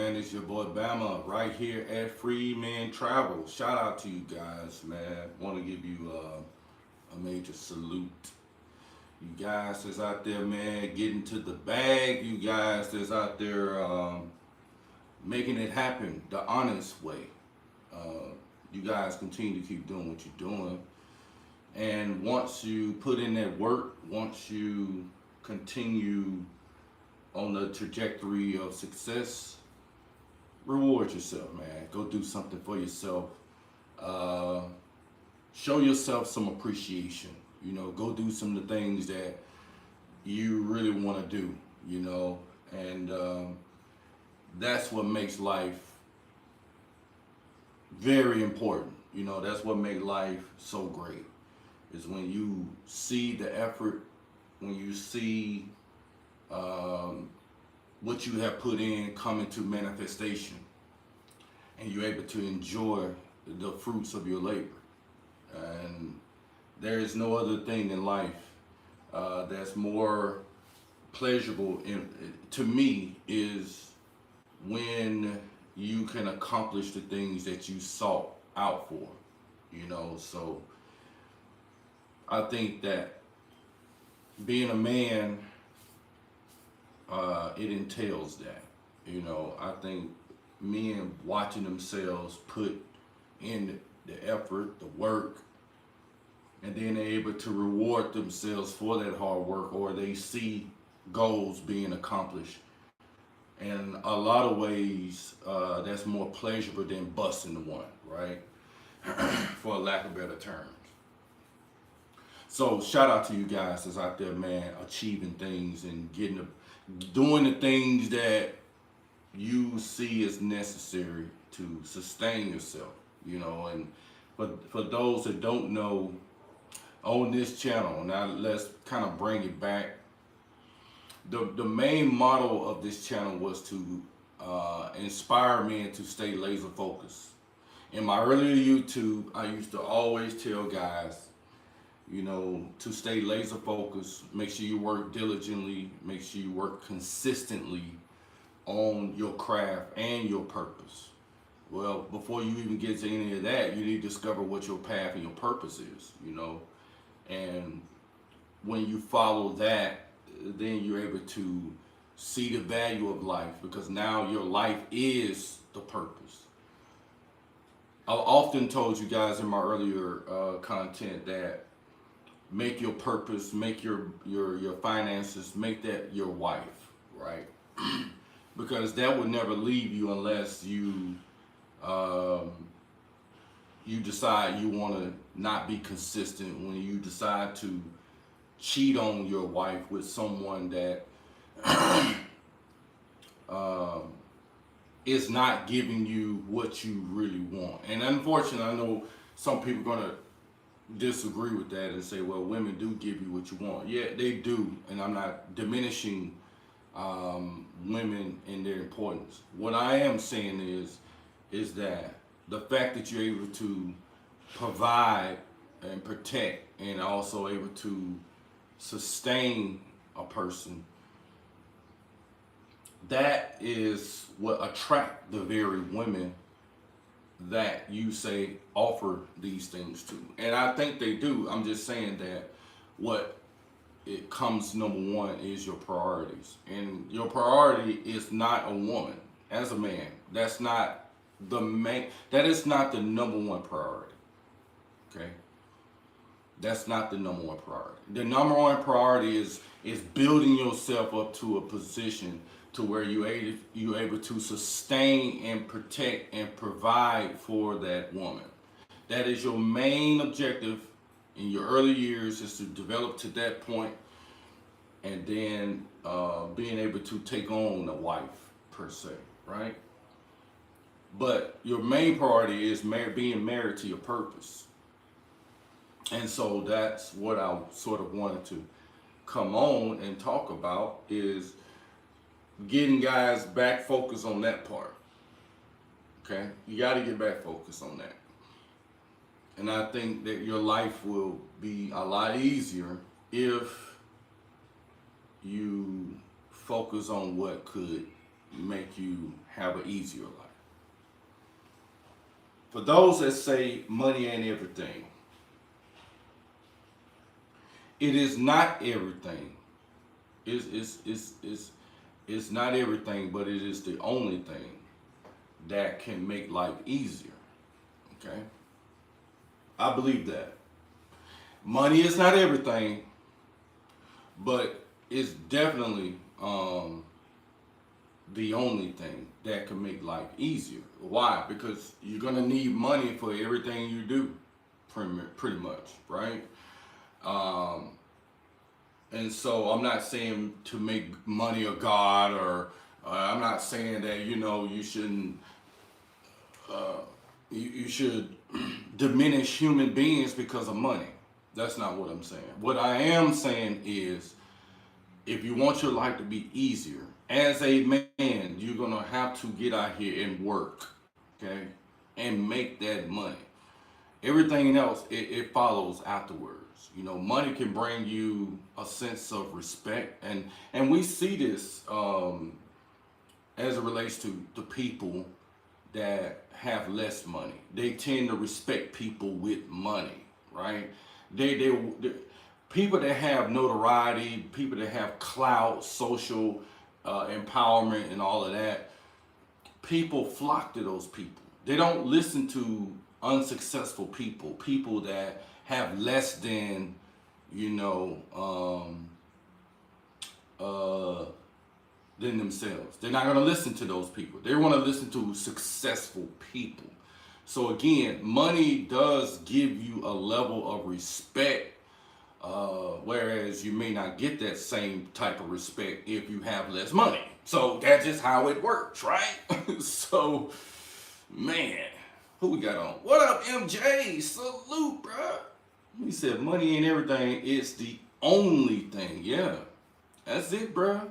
man? It's your boy Bama right here at Free Man Travel. Shout out to you guys, man. Want to give you a major salute. You guys that's out there, man, getting to the bag. You guys that's out there making it happen the honest way. You guys continue to keep doing what you're doing. And once you put in that work, once you continue on the trajectory of success, reward yourself, man. Go do something for yourself. Uh, Show yourself some appreciation. Go do some of the things that you really want to do. And that's what makes life very important. That's what makes life so great. Is when you see the effort, when you see what you have put in come into manifestation, and you're able to enjoy the fruits of your labor. And there is no other thing in life that's more pleasurable to me is when you can accomplish the things that you sought out for. So I think that being a man, it entails that. I think men watching themselves put in the effort, the work, and then they're able to reward themselves for that hard work, or they see goals being accomplished. In a lot of ways, that's more pleasurable than busting the one, right? For a lack of better terms. So shout out to you guys that's out there, man, achieving things and doing the things that you see as necessary to sustain yourself. And for those that don't know, on this channel, now let's kind of bring it back. The main motto of this channel was to inspire men to stay laser focused. In my earlier YouTube, I used to always tell guys, to stay laser focused. Make sure you work diligently. Make sure you work consistently on your craft and your purpose. Well, before you even get to any of that, you need to discover what your path and your purpose is, And when you follow that, then you're able to see the value of life, because now your life is the purpose. I've often told you guys in my earlier content that make your purpose, make your finances, make that your wife, right? Because that would never leave you unless you decide you want to not be consistent, when you decide to cheat on your wife with someone that is not giving you what you really want. And unfortunately, I know some people are going to disagree with that and say, well, women do give you what you want. Yeah, they do, and I'm not diminishing women and their importance. What I am saying is that the fact that you're able to provide and protect and also able to sustain a person, that is what attract the very women that you say offer these things to. And I think they do. I'm just saying that what it comes number one is your priorities. And your priority is not a woman. As a man, that is not the number one priority. Okay? That's not the number one priority. The number one priority is building yourself up to a position to where you're able to sustain and protect and provide for that woman. That is your main objective in your early years, is to develop to that point, and then being able to take on a wife per se, right? But your main priority is being married to your purpose. And so that's what I sort of wanted to come on and talk about, is getting guys back focused on that part. Okay? You got to get back focused on that. And I think that your life will be a lot easier if you focus on what could make you have an easier life. For those that say money ain't everything, it is not everything. It's not everything, but it is the only thing that can make life easier. Okay? I believe that. Money is not everything, but it's definitely the only thing that can make life easier. Why? Because you're gonna need money for everything you do, pretty much, right? Um, and so I'm not saying to make money a god, or I'm not saying that you shouldn't you should diminish human beings because of money. That's not what I'm saying. What I am saying is, if you want your life to be easier, as a man, you're gonna have to get out here and work, okay, and make that money. Everything else, it follows afterwards. Money can bring you a sense of respect, and we see this as it relates to the people that have less money. They tend to respect people with money, right? They people that have notoriety, people that have clout, social empowerment, and all of that. People flock to those people. They don't listen to unsuccessful people, people that have less than, you know, than themselves. They're not going to listen to those people. They want to listen to successful people. So again, money does give you a level of respect, whereas you may not get that same type of respect if you have less money. So that's just how it works, right? So, man, who we got on? What up, MJ? Salute, bruh. He said money ain't everything. It's the only thing. Yeah, that's it, bruh.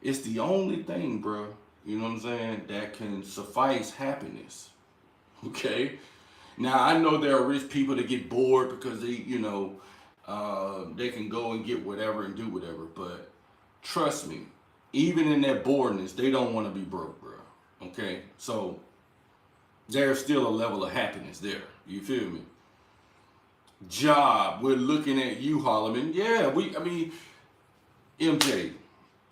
It's the only thing, bruh. You know what I'm saying? That can suffice happiness. Okay? Now, I know there are rich people that get bored because they can go and get whatever and do whatever. But trust me, even in their boredness, they don't want to be broke, bro. Okay? So, there's still a level of happiness there. You feel me? Job, we're looking at you, Holloman. Yeah, MJ,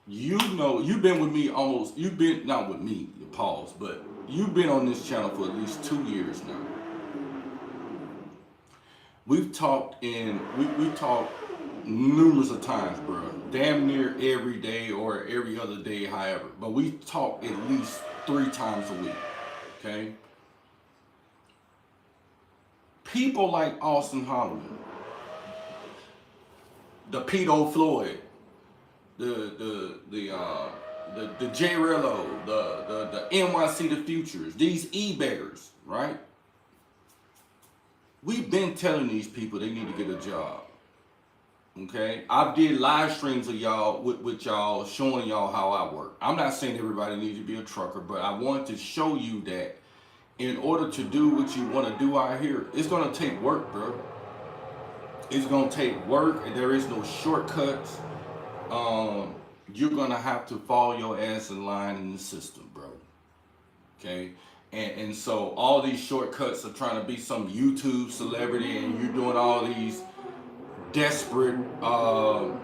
you've been with me you've been, not with me, pause, but you've been on this channel for at least 2 years now. We've talked we talked numerous of times, bro. Damn near every day or every other day, however. But we talk at least 3 times a week. Okay? People like Austin Holloman, the Pedo Floyd, the J Rello, the NYC the Futures, these e-beggars, right? We've been telling these people they need to get a job. Okay? I did live streams of y'all with y'all, showing y'all how I work. I'm not saying everybody needs to be a trucker, but I want to show you that in order to do what you want to do out here, it's gonna take work, bro. It's gonna take work, and there is no shortcuts. You're gonna have to follow your ass in line in the system, bro. Okay? And so all these shortcuts of trying to be some YouTube celebrity, and you're doing all these desperate, all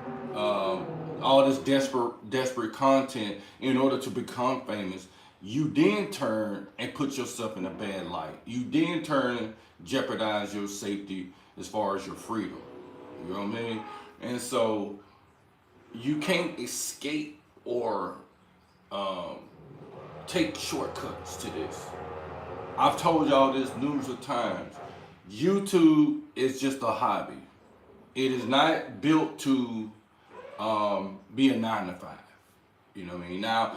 this desperate content in order to become famous, you then turn and put yourself in a bad light. You then turn and jeopardize your safety as far as your freedom. You know what I mean? And so you can't escape or take shortcuts to this. I've told y'all this numerous of times. YouTube is just a hobby. It is not built to be a 9 to 5. You know what I mean? Now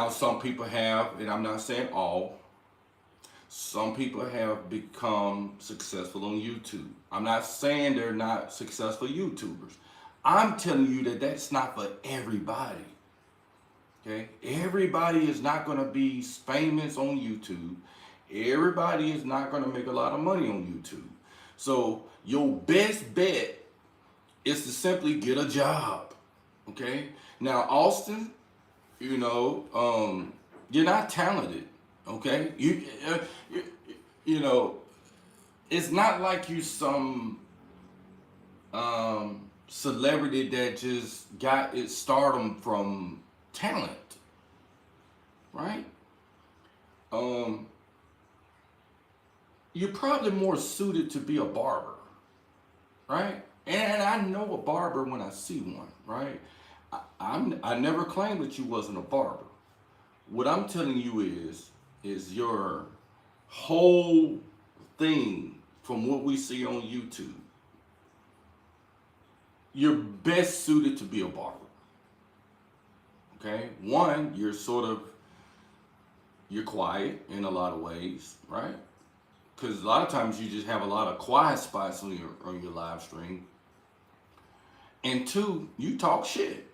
some people have, and I'm not saying all, some people have become successful on YouTube. I'm not saying they're not successful YouTubers. I'm telling you that that's not for everybody. Okay? Everybody is not going to be famous on YouTube. Everybody is not going to make a lot of money on YouTube. So your best bet is to simply get a job. Okay? Now, Austin, You're not talented. Okay, you, you know, it's not like you some celebrity that just got its stardom from talent, right? Um, you're probably more suited to be a barber, right? And I know a barber when I see one, right? I never claimed that you wasn't a barber. What I'm telling you is your whole thing from what we see on YouTube. You're best suited to be a barber. Okay, one, you're quiet in a lot of ways, right? Because a lot of times you just have a lot of quiet spots on your live stream. And two, you talk shit.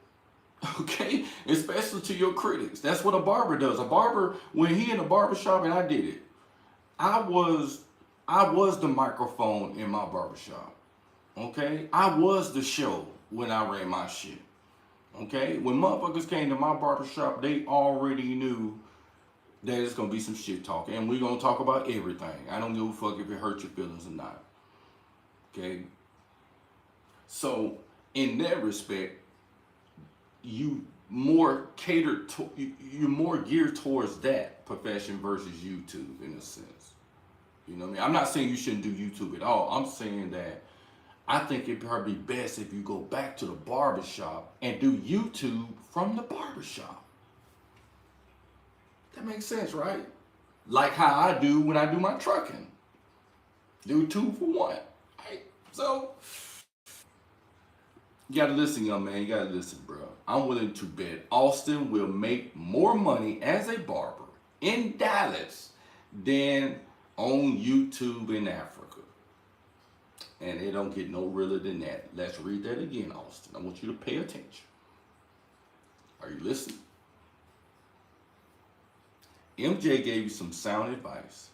Okay, especially to your critics. That's what a barber does. A barber, when he in a barber shop, and I did it. I was I was the microphone in my barbershop. Okay, I was the show when I ran my shit. Okay, when motherfuckers came to my barbershop, they already knew that it's gonna be some shit talking, and we're gonna talk about everything. I don't give a fuck if it hurts your feelings or not. Okay, so in that respect, you more catered to you're more geared towards that profession versus YouTube in a sense. You know what I mean? I'm not saying you shouldn't do YouTube at all. I'm saying that I think it'd probably be best if you go back to the barbershop and do YouTube from the barbershop. That makes sense, right? Like how I do when I do my trucking. Do two for one. Right? So you gotta listen, young man. You gotta listen, bro. I'm willing to bet Austin will make more money as a barber in Dallas than on YouTube in Africa. And it don't get no realer than that. Let's read that again, Austin. I want you to pay attention. Are you listening? MJ gave you some sound advice.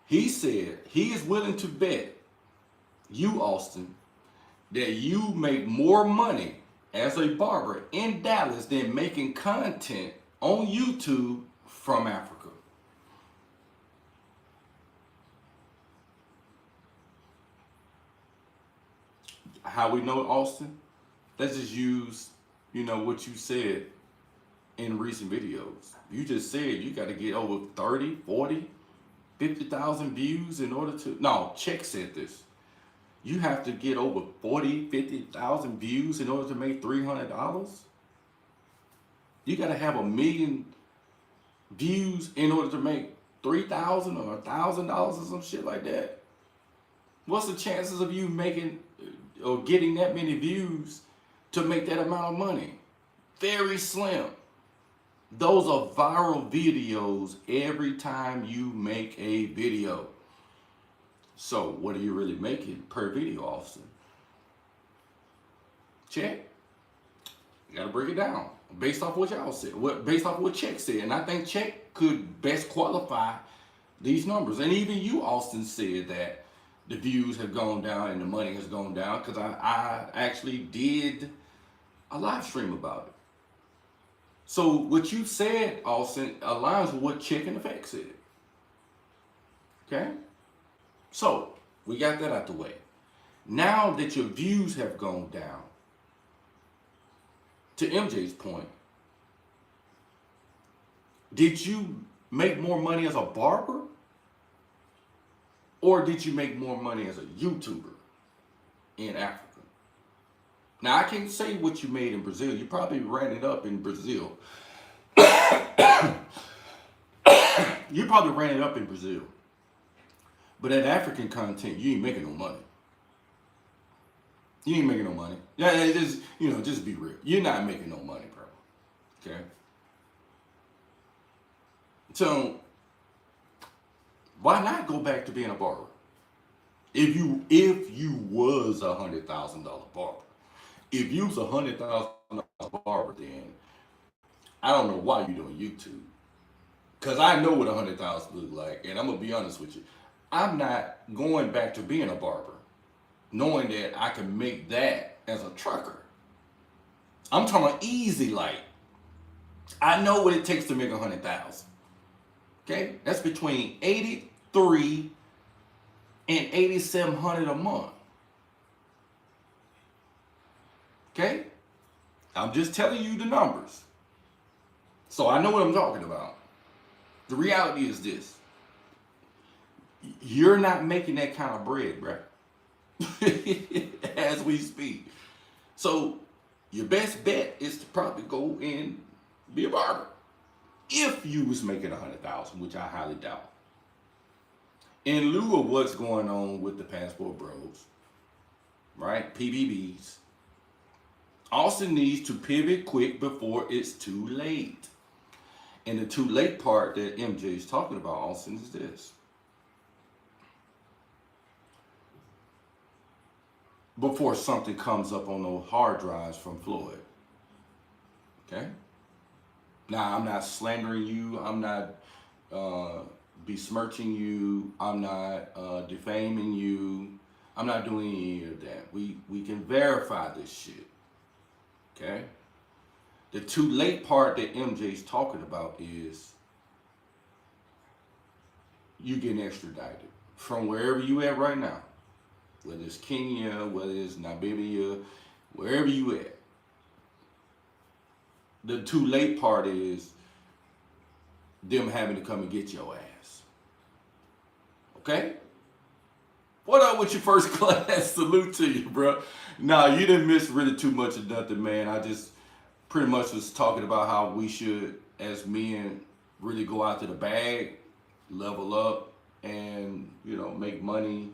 He said he is willing to bet you, Austin, that you make more money as a barber in Dallas than making content on YouTube from Africa. How we know Austin? Let's just use, what you said in recent videos. You just said you got to get over 30, 40, 50,000 views in order to. No, Check said this. You have to get over 40, 50,000 views in order to make $300. You got to have 1 million views in order to make $3,000 or $1,000 or some shit like that. What's the chances of you making or getting that many views to make that amount of money? Very slim. Those are viral videos every time you make a video. So what are you really making per video, Austin? Check. You gotta break it down based off what y'all said, based off what Check said, and I think Check could best qualify these numbers. And even you, Austin, said that the views have gone down and the money has gone down because I actually did a live stream about it. So what you said, Austin, aligns with what Check and Effect said. Okay? So we got that out the way. Now that your views have gone down, to MJ's point, did you make more money as a barber? Or did you make more money as a YouTuber in Africa? Now, I can't say what you made in Brazil. You probably ran it up in Brazil. You probably ran it up in Brazil. But that African content, you ain't making no money. You ain't making no money. Yeah, just be real. You're not making no money, bro. Okay? So, why not go back to being a barber? If you was $100,000 barber. If you was $100,000 barber, then I don't know why you're doing YouTube. Cause I know what 100,000 look like, and I'm gonna be honest with you. I'm not going back to being a barber, knowing that I can make that as a trucker. I'm talking about easy light. I know what it takes to make 100,000. Okay, that's between 83 and 8,700 a month. Okay, I'm just telling you the numbers, so I know what I'm talking about. The reality is this: you're not making that kind of bread, bro. As we speak. So your best bet is to probably go and be a barber. If you was making 100,000, which I highly doubt. In lieu of what's going on with the passport bros, right? PBBs, Austin needs to pivot quick before it's too late. And the too late part that MJ is talking about, Austin, is this. Before something comes up on those hard drives from Floyd. Okay? Now, I'm not slandering you. I'm not besmirching you. I'm not defaming you. I'm not doing any of that. We can verify this shit. Okay? The too late part that MJ's talking about is you getting extradited from wherever you at right now. Whether it's Kenya, whether it's Namibia, wherever you at. The too late part is them having to come and get your ass. Okay? What up with your first class? Salute to you, bro. Nah, you didn't miss really too much of nothing, man. I just pretty much was talking about how we should, as men, really go out to the bag, level up, and, make money.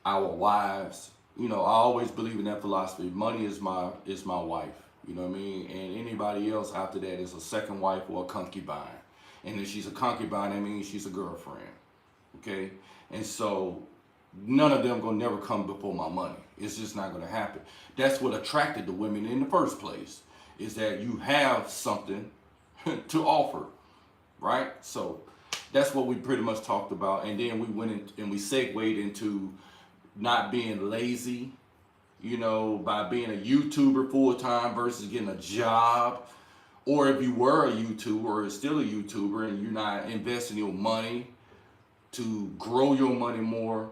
Our wives, I always believe in that philosophy. Money is my wife. You know what I mean? And anybody else after that is a second wife or a concubine. And if she's a concubine, that means she's a girlfriend. Okay? And so none of them gonna never come before my money. It's just not gonna happen. That's what attracted the women in the first place, is that you have something to offer, right? So that's what we pretty much talked about. And then we went in and we segued into not being lazy, by being a YouTuber full time versus getting a job. Or if you were a YouTuber or still a YouTuber and you're not investing your money to grow your money more,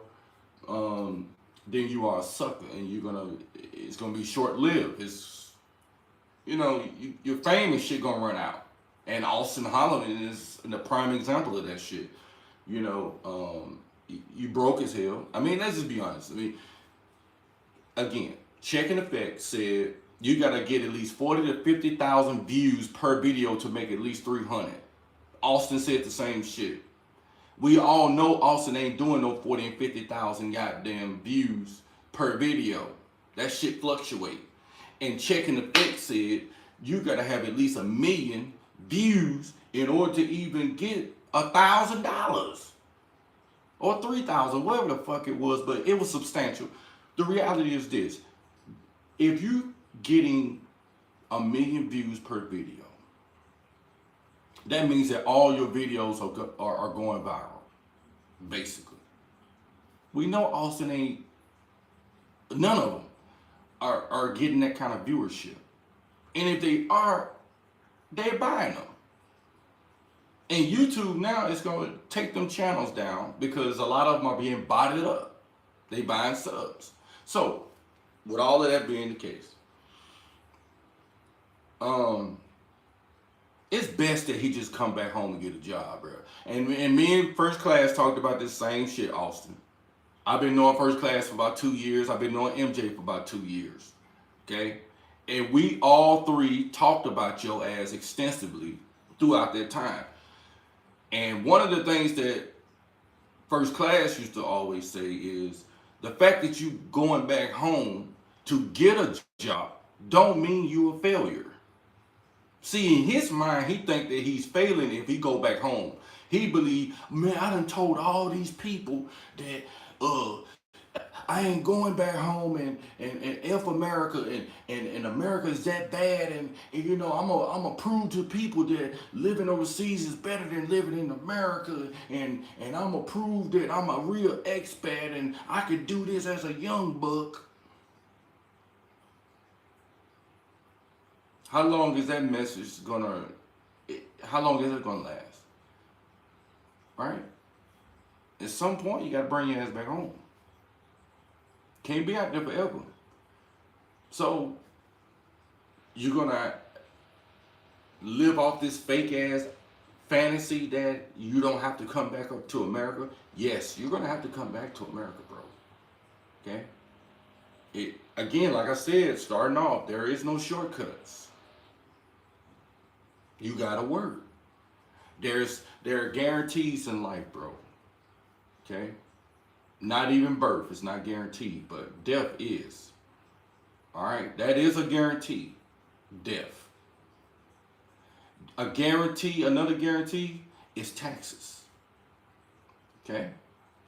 then you are a sucker and it's gonna be short lived. It's, your fame and shit gonna run out. And Austin Holland is the prime example of that shit. You broke as hell. I mean, let's just be honest. I mean, again, Check in Effect said you gotta get at least 40 to 50,000 views per video to make at least 300. Austin said the same shit. We all know Austin ain't doing no 40 and 50,000 goddamn views per video. That shit fluctuate. And Check in Effect said you gotta have at least 1 million views in order to even get $1,000. Or 3,000, whatever the fuck it was, but it was substantial. The reality is this: if you getting 1 million views per video, that means that all your videos are going viral, basically. We know Austin ain't, none of them are getting that kind of viewership. And if they are, they're buying them. And YouTube now is going to take them channels down because a lot of them are being botted up. They buying subs. So, with all of that being the case, it's best that he just come back home and get a job, bro. And me and First Class talked about this same shit, Austin. I've been knowing First Class for about 2 years. I've been knowing MJ for about 2 years. Okay? And we all three talked about your ass extensively throughout that time. And one of the things that First Class used to always say is the fact that you going back home to get a job don't mean you a failure. See, in his mind, he think that he's failing if he go back home. He believe, man, I done told all these people that I ain't going back home and F America and America is that bad and I'm a prove to people that living overseas is better than living in America and I'm a prove that I'm a real expat and I could do this as a young buck. How long is that message gonna how long is it gonna last? Right? At some point, you gotta bring your ass back home. Can't be out there forever. So you're gonna live off this fake ass fantasy that you don't have to come back up to America. Yes, you're gonna have to come back to America, bro. Okay? It again, like I said, starting off, there is no shortcuts. You gotta work. There are guarantees in life, bro. Okay? Not even birth is not guaranteed, but death is. Alright? That is a guarantee. Death. Another guarantee is taxes. Okay?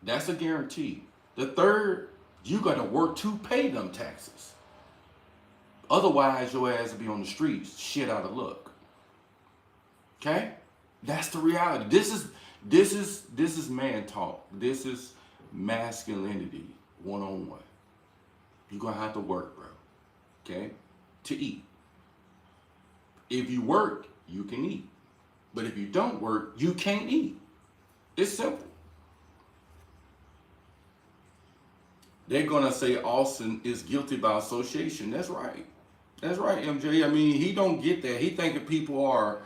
That's a guarantee. The third, you gotta work to pay them taxes. Otherwise, your ass will be on the streets, shit out of luck. Okay? That's the reality. This is man talk. This is masculinity 101. You're gonna have to work, bro. Okay? To eat. If you work, you can eat. But if you don't work, you can't eat. It's simple. They're gonna say Austin is guilty by association. That's right. That's right, MJ. I mean, he don't get that. He thinking people are,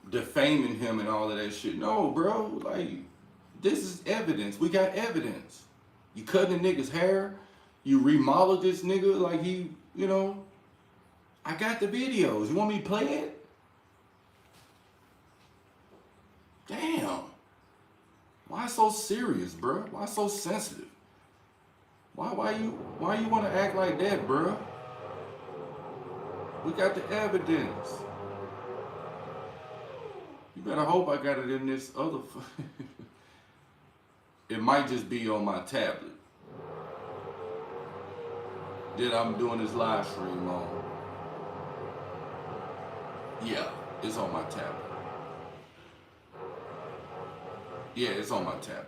defaming him and all of that shit. No, bro. Like, this is evidence. We got evidence. You cutting the nigga's hair. You remodeled this nigga like he, I got the videos. You want me to play it? Damn. Why so serious, bro? Why so sensitive? Why you want to act like that, bro? We got the evidence. You better hope I got it in this other. It might just be on my tablet that I'm doing this live stream on. Yeah, it's on my tablet. Yeah, it's on my tablet.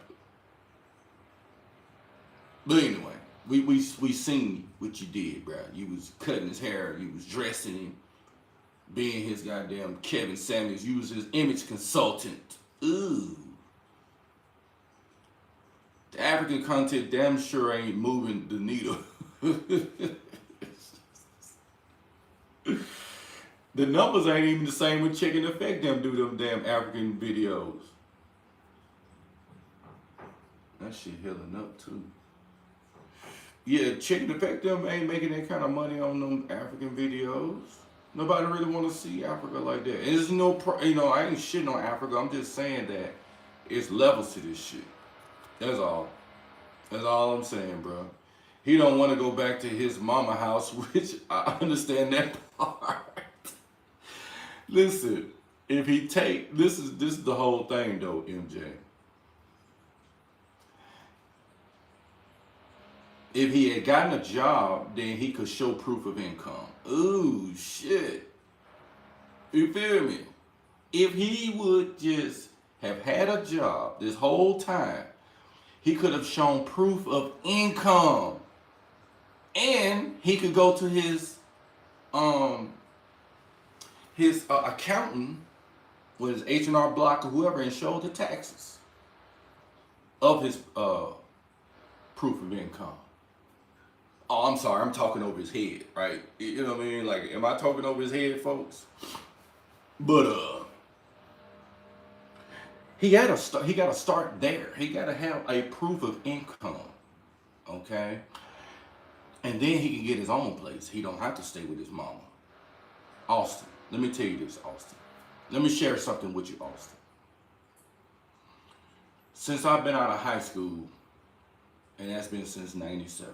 But anyway, we seen what you did, bro. You was cutting his hair, you was dressing him, being his goddamn Kevin Samuels. You was his image consultant. Ooh. The African content damn sure ain't moving the needle. The numbers ain't even the same with Chicken Effect them do them damn African videos. That shit healing up too. Yeah, Chicken Effect them ain't making that kind of money on them African videos. Nobody really want to see Africa like that. And there's no, I ain't shitting on Africa. I'm just saying that it's levels to this shit. That's all. That's all I'm saying, bro. He don't want to go back to his mama house, which I understand that part. Listen, if he take this is the whole thing though, MJ. If he had gotten a job, then he could show proof of income. Ooh, shit. You feel me? If he would just have had a job this whole time, he could have shown proof of income. And he could go to his accountant with his H&R Block or whoever and show the taxes of his proof of income. Oh, I'm sorry, I'm talking over his head, right? You know what I mean? Like, am I talking over his head, folks? But he got to start there. He got to have a proof of income, okay? And then he can get his own place. He don't have to stay with his mama. Austin, let me tell you this, Austin. Let me share something with you, Austin. Since I've been out of high school, and that's been since '97.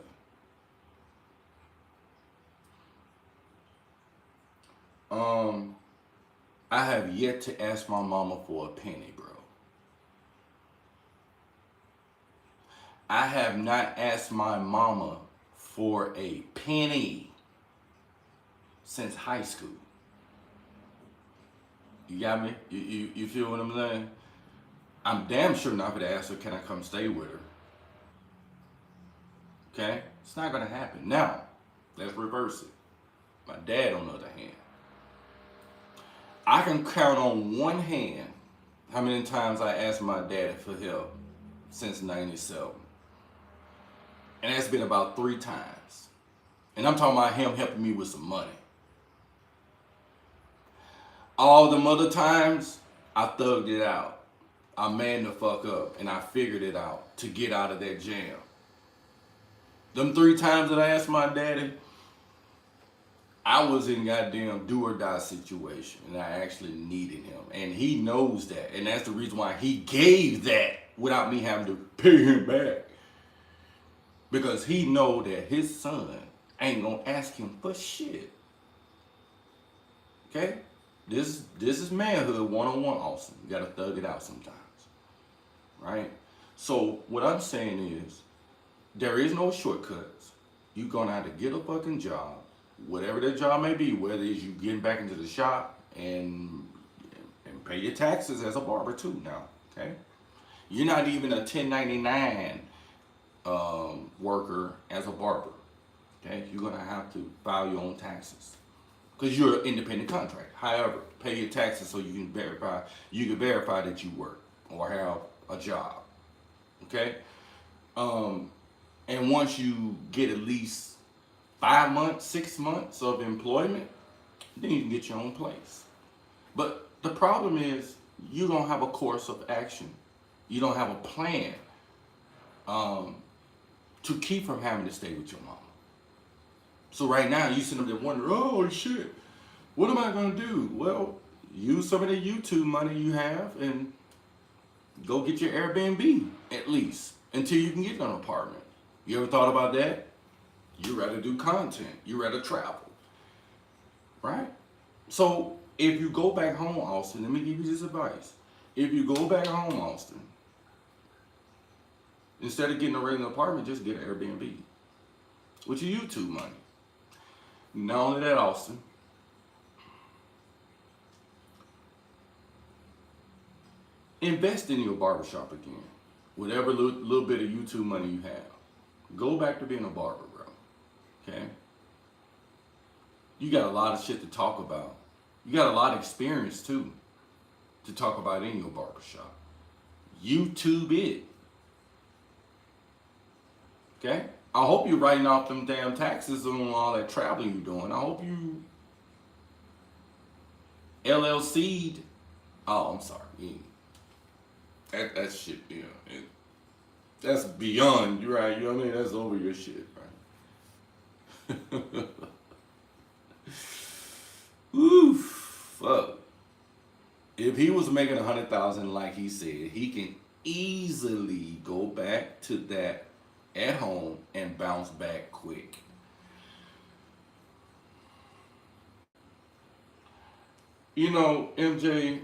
I have yet to ask my mama for a penny, bro. I have not asked my mama for a penny since high school. You got me? You feel what I'm saying? I'm damn sure not gonna ask her, can I come stay with her? Okay? It's not gonna happen. Now, let's reverse it. My dad, on the other hand, I can count on one hand how many times I asked my daddy for help since '97, and that's been about 3 times. And I'm talking about him helping me with some money. All them other times, I thugged it out. I man the fuck up and I figured it out to get out of that jam. Them 3 times that I asked my daddy, I was in goddamn do or die situation and I actually needed him. And he knows that. And that's the reason why he gave that without me having to pay him back. Because he know that his son ain't gonna ask him for shit. Okay? This is manhood 101, Austin. You gotta thug it out sometimes. Right? So what I'm saying is there is no shortcuts. You're gonna have to get a fucking job, whatever that job may be, whether it's you getting back into the shop and pay your taxes as a barber too now. Okay? You're not even a 1099 worker as a barber. Okay? You're gonna have to file your own taxes. Because you're an independent contractor. However, pay your taxes so you can verify that you work or have a job. Okay? And once you get at least 5 months, 6 months of employment, then you can get your own place. But the problem is you don't have a course of action. You don't have a plan to keep from having to stay with your mama. So right now you sitting up there wondering, oh shit, what am I gonna do? Well, use some of the YouTube money you have and go get your Airbnb at least until you can get an apartment. You ever thought about that? You rather do content, you rather travel, right? So if you go back home, Austin, let me give you this advice. If you go back home, Austin, instead of getting a regular apartment, just get an Airbnb with your YouTube money. Not only that, Austin, invest in your barbershop again. Whatever little bit of YouTube money you have. Go back to being a barber, bro. Okay? You got a lot of shit to talk about. You got a lot of experience, too, to talk about in your barbershop. YouTube it. Okay? I hope you're writing off them damn taxes on all that traveling you're doing. I hope you LLC'd. Oh, I'm sorry. Yeah. That shit, yeah. That's beyond, you're right. You know what I mean? That's over your shit, right? Oof, fuck. If he was making 100,000 like he said, he can easily go back to that at home and bounce back quick. You know, MJ,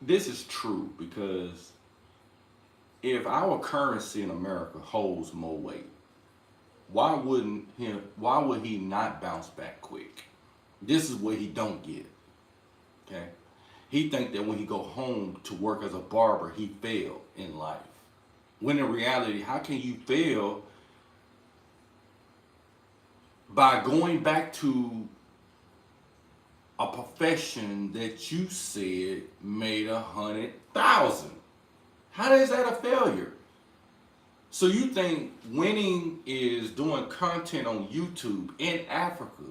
this is true because if our currency in America holds more weight, why would he not bounce back quick? This is what he don't get. Okay? He think that when he go home to work as a barber, he failed in life. When in reality, how can you fail by going back to a profession that you said made 100,000? How is that a failure? So you think winning is doing content on YouTube in Africa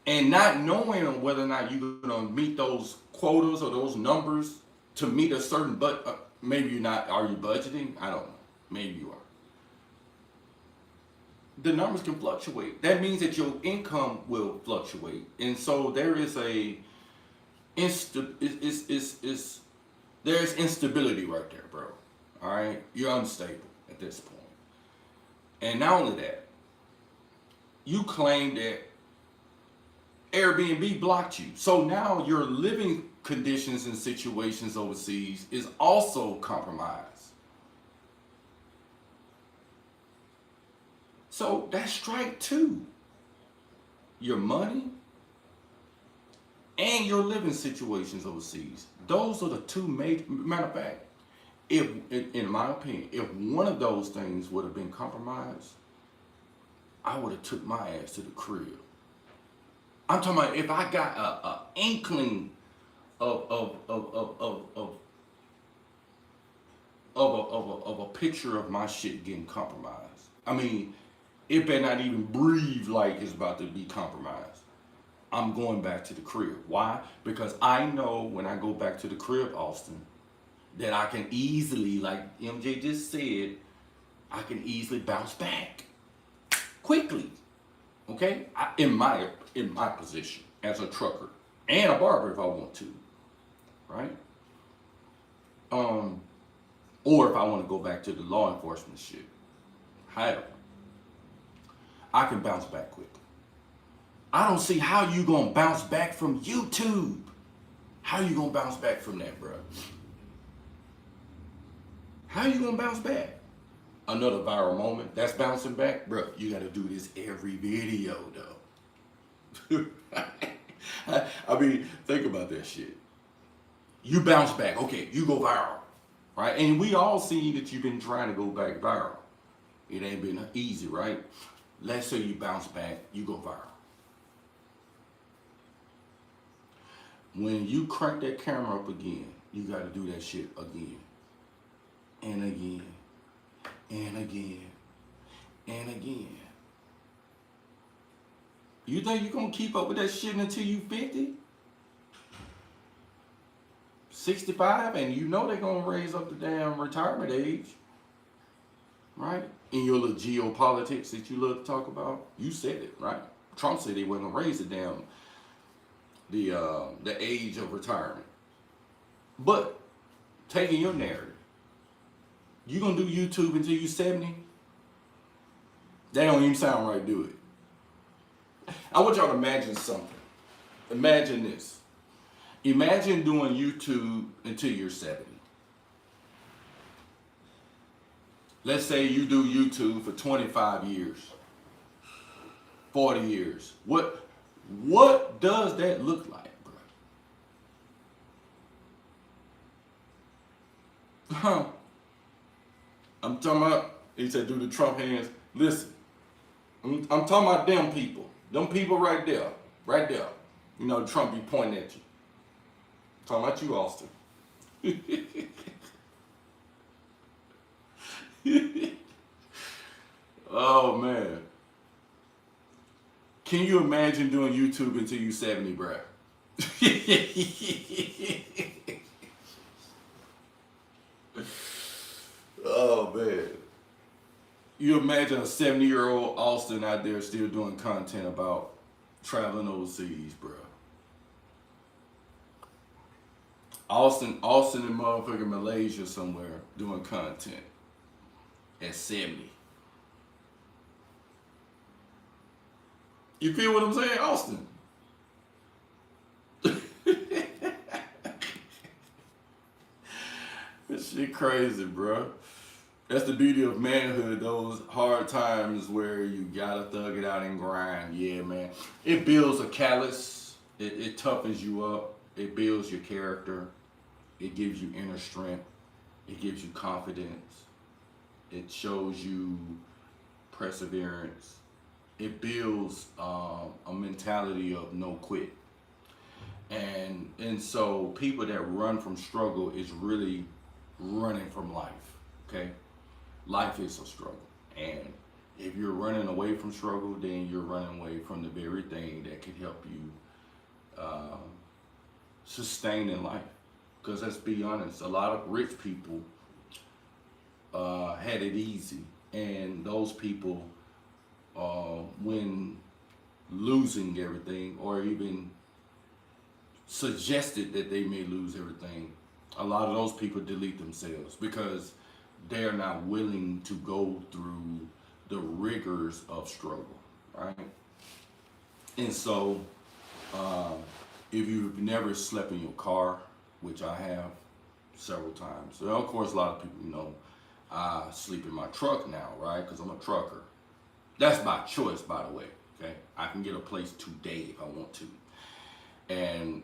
and not knowing whether or not you're gonna meet those quotas or those numbers to meet a certain, but maybe you're not. Are you budgeting? I don't know. Maybe you are. The numbers can fluctuate. That means that your income will fluctuate, and so there is there's instability right there, bro. All right, you're unstable at this point, and not only that, you claim that Airbnb blocked you, so now your living conditions and situations overseas is also compromised. So that's strike two. Your money and your living situations overseas. Those are the two major. Matter of fact, if, in my opinion, if one of those things would have been compromised, I would have took my ass to the crib. I'm talking about if I got a inkling of of a picture of my shit getting compromised. I mean, it better not even breathe like it's about to be compromised. I'm going back to the crib. Why? Because I know when I go back to the crib, Austin, that I can easily, like MJ just said, I can easily bounce back quickly. Okay, in my position as a trucker and a barber if I want to, right? Or if I want to go back to the law enforcement shit. However, I can bounce back quickly. I don't see how you gonna bounce back from YouTube. How you gonna bounce back from that, bro? How you gonna bounce back? Another viral moment that's bouncing back, bro. You gotta do this every video, though. I mean, think about that shit. You bounce back, okay? You go viral, right? And we all see that you've been trying to go back viral. It ain't been easy, right? Let's say you bounce back, you go viral. When you crank that camera up again, you got to do that shit again and again and again and again. You think you're going to keep up with that shit until you 50, 65, and you know they're going to raise up the damn retirement age, right? In your little geopolitics that you love to talk about, you said it, right? Trump said they wasn't going to raise it down the age of retirement. But taking your narrative, you gonna do YouTube until you 70? That don't even sound right, do it? I want y'all to imagine something. Imagine this. Imagine doing YouTube until you're 70. Let's say you do YouTube for 25 years, 40 years. What does that look like, bro? Huh? I'm talking about, he said, do the Trump hands. Listen, I'm talking about them people. Them people right there. Right there. You know, Trump be pointing at you. I'm talking about you, Austin. Oh, man. Can you imagine doing YouTube until you 70, bro? Oh, man. You imagine a 70-year-old Austin out there still doing content about traveling overseas, bro. Austin in motherfucking Malaysia somewhere doing content at 70. You feel what I'm saying, Austin? That shit crazy, bro. That's the beauty of manhood, those hard times where you gotta thug it out and grind. Yeah, man. It builds a callus. It toughens you up. It builds your character. It gives you inner strength. It gives you confidence. It shows you perseverance. It builds a mentality of no quit. And so people that run from struggle is really running from life, okay? Life is a struggle. And if you're running away from struggle, then you're running away from the very thing that can help you sustain in life. Because let's be honest, a lot of rich people had it easy. And those people, when losing everything or even suggested that they may lose everything, a lot of those people delete themselves because they're not willing to go through the rigors of struggle, right? And so, if you've never slept in your car, which I have several times, so of course a lot of people, you know, I sleep in my truck now, right? Because I'm a trucker. That's by choice, by the way, okay? I can get a place today if I want to. And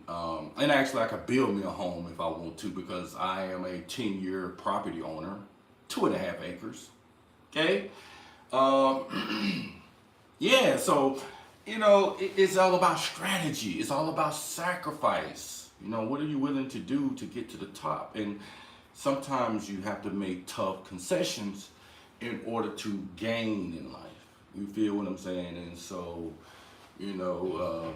actually I could build me a home if I want to because I am a 10-year property owner, 2.5 acres, okay? Yeah, so it's all about strategy. It's all about sacrifice. What are you willing to do to get to the top? And sometimes you have to make tough concessions in order to gain in life. You feel what I'm saying? And so, you know,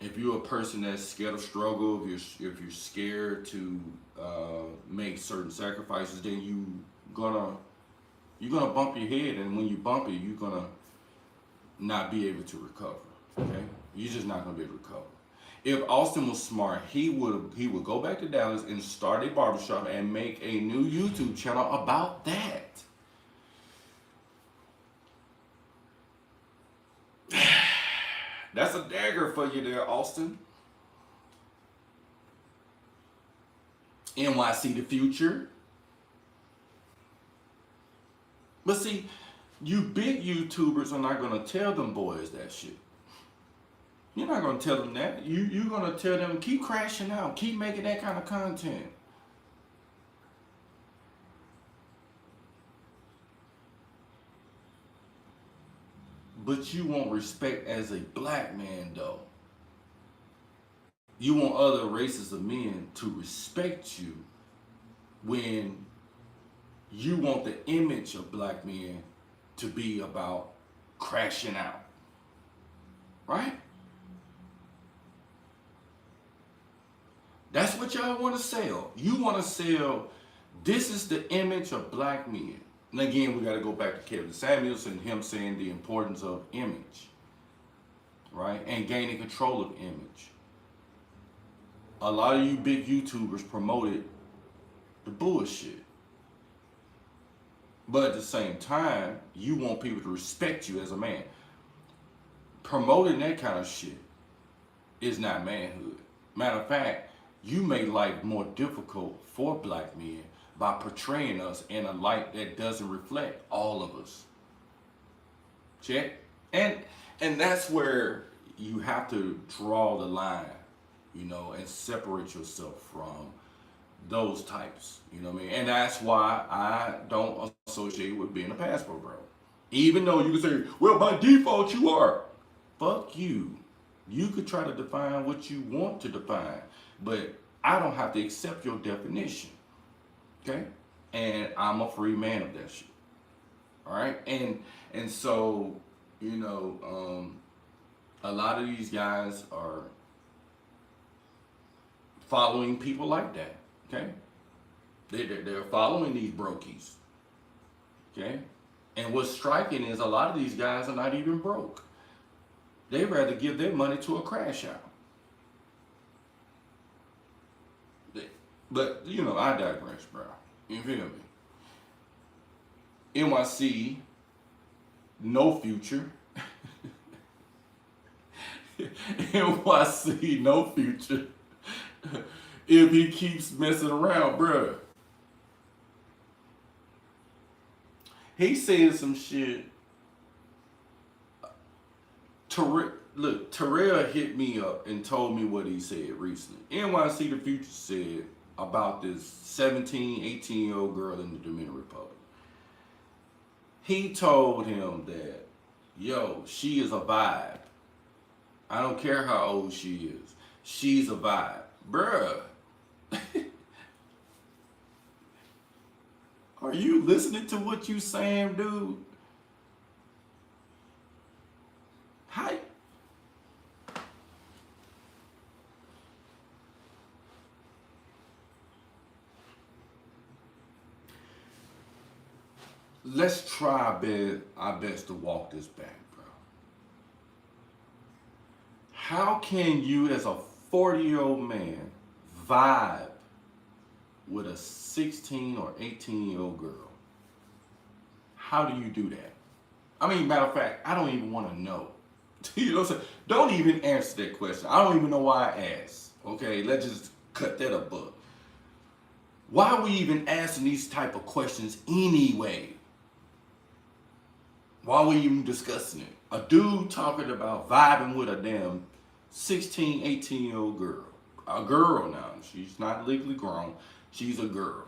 if you're a person that's scared of struggle, if you're scared to make certain sacrifices, then gonna you're gonna bump your head, and when you bump it, you're gonna not be able to recover. Okay, you're just not gonna be able to recover. If Austin was smart, he would go back to Dallas and start a barbershop and make a new YouTube channel about that. That's a dagger for you there, Austin. NYC the future. But see, you big YouTubers are not gonna tell them boys that shit. You're not gonna tell them that. You're gonna tell them keep crashing out, keep making that kind of content. But you want respect as a black man though. You want other races of men to respect you when you want the image of black men to be about crashing out. Right? That's what y'all want to sell. You want to sell, this is the image of black men. And again, we got to go back to Kevin Samuels and him saying the importance of image, right? And gaining control of image. A lot of you big YouTubers promoted the bullshit. But at the same time, you want people to respect you as a man. Promoting that kind of shit is not manhood. Matter of fact, you make life more difficult for black men by portraying us in a light that doesn't reflect all of us. Check? And that's where you have to draw the line, and separate yourself from those types. You know what I mean? And that's why I don't associate with being a passport bro. Even though you can say, well, by default you are. Fuck you. You could try to define what you want to define, but I don't have to accept your definition. Okay? And I'm a free man of that shit. All right? And so, a lot of these guys are following people like that. Okay? They're following these brokies. Okay? And what's striking is a lot of these guys are not even broke. They'd rather give their money to a crash out. But, I digress, bro. You feel me? NYC, no future. NYC, no future. If he keeps messing around, bruh. He said some shit. Terrell hit me up and told me what he said recently. NYC the future said about this 17, 18-year-old girl in the Dominican Republic. He told him that, yo, she is a vibe. I don't care how old she is. She's a vibe. Bruh. Are you listening to what you saying, dude? Hi. Let's try our best to walk this back, bro. How can you, as a 40-year-old man, vibe with a 16 or 18-year-old girl? How do you do that? I mean, matter of fact, I don't even want to know. You know what I'm saying? Don't even answer that question. I don't even know why I asked. Okay, let's just cut that up. Why are we even asking these type of questions anyway? Why are we even discussing it? A dude talking about vibing with a damn 16, 18-year-old girl. A girl now. She's not legally grown. She's a girl.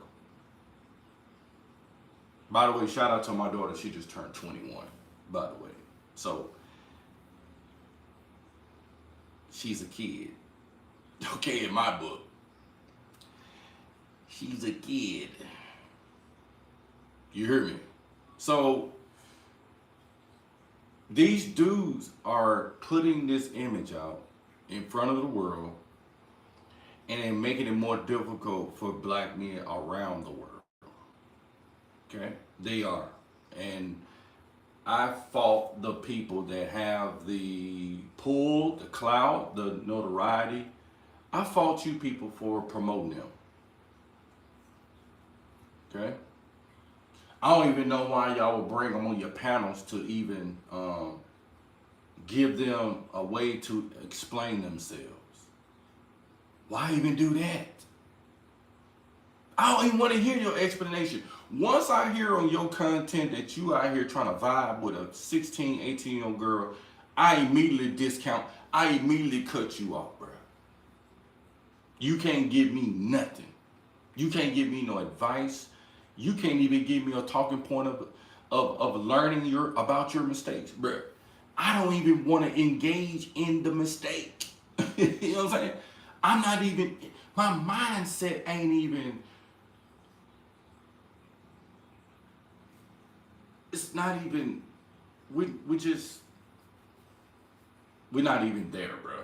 By the way, shout out to my daughter. She just turned 21, by the way. So, she's a kid. Okay, in my book, she's a kid. You hear me? So these dudes are putting this image out in front of the world and then making it more difficult for black men around the world. Okay? They are. And I fault the people that have the pull, the clout, the notoriety. I fault you people for promoting them. Okay? I don't even know why y'all would bring them on your panels to even give them a way to explain themselves. Why even do that? I don't even want to hear your explanation. Once I hear on your content that you out here trying to vibe with a 16, 18-year-old girl, I immediately discount. I immediately cut you off, bro. You can't give me nothing. You can't give me no advice. You can't even give me a talking point of learning about your mistakes, bro. I don't even want to engage in the mistake. You know what I'm saying? I'm not even, my mindset ain't even, it's not even, we're not even there, bro.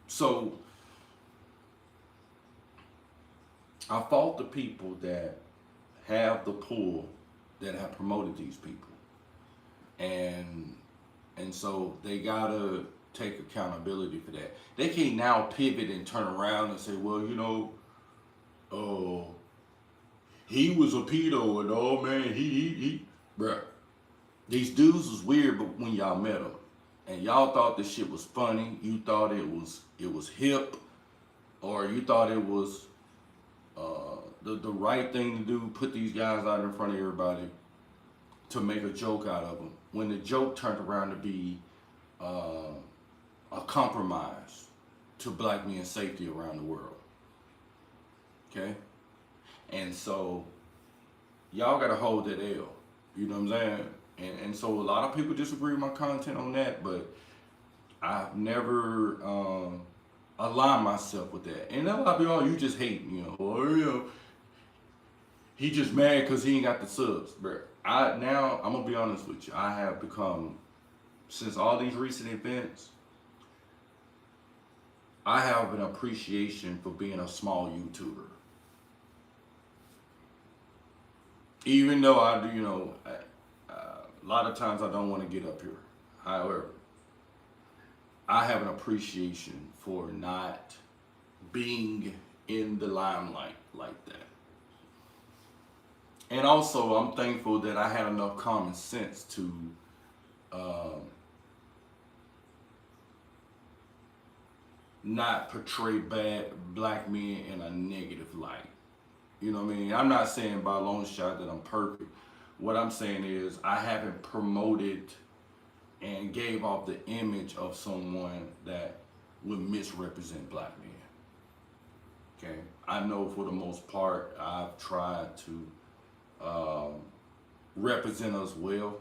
So I fault the people that have the pull, that have promoted these people. And so they gotta take accountability for that. They can now pivot and turn around and say, well, you know, oh, he was a pedo and oh man, he, bruh. These dudes was weird, but when y'all met them, and y'all thought this shit was funny, you thought it was hip, or you thought it was the right thing to do, put these guys out in front of everybody to make a joke out of them. When the joke turned around to be a compromise to black men's safety around the world. Okay? And so y'all gotta hold that L. You know what I'm saying? And so a lot of people disagree with my content on that, but I've never aligned myself with that. And a lot of people, oh, you just hate, you know, or you know, he just mad because he ain't got the subs. But I'm gonna be honest with you. I have become, since all these recent events, I have an appreciation for being a small YouTuber. Even though I do, you know, a lot of times I don't want to get up here. However, I have an appreciation for not being in the limelight like that. And also, I'm thankful that I had enough common sense to not portray black men in a negative light. You know what I mean? I'm not saying by a long shot that I'm perfect. What I'm saying is I haven't promoted and gave off the image of someone that would misrepresent black men. Okay? I know for the most part I've tried to represent us well.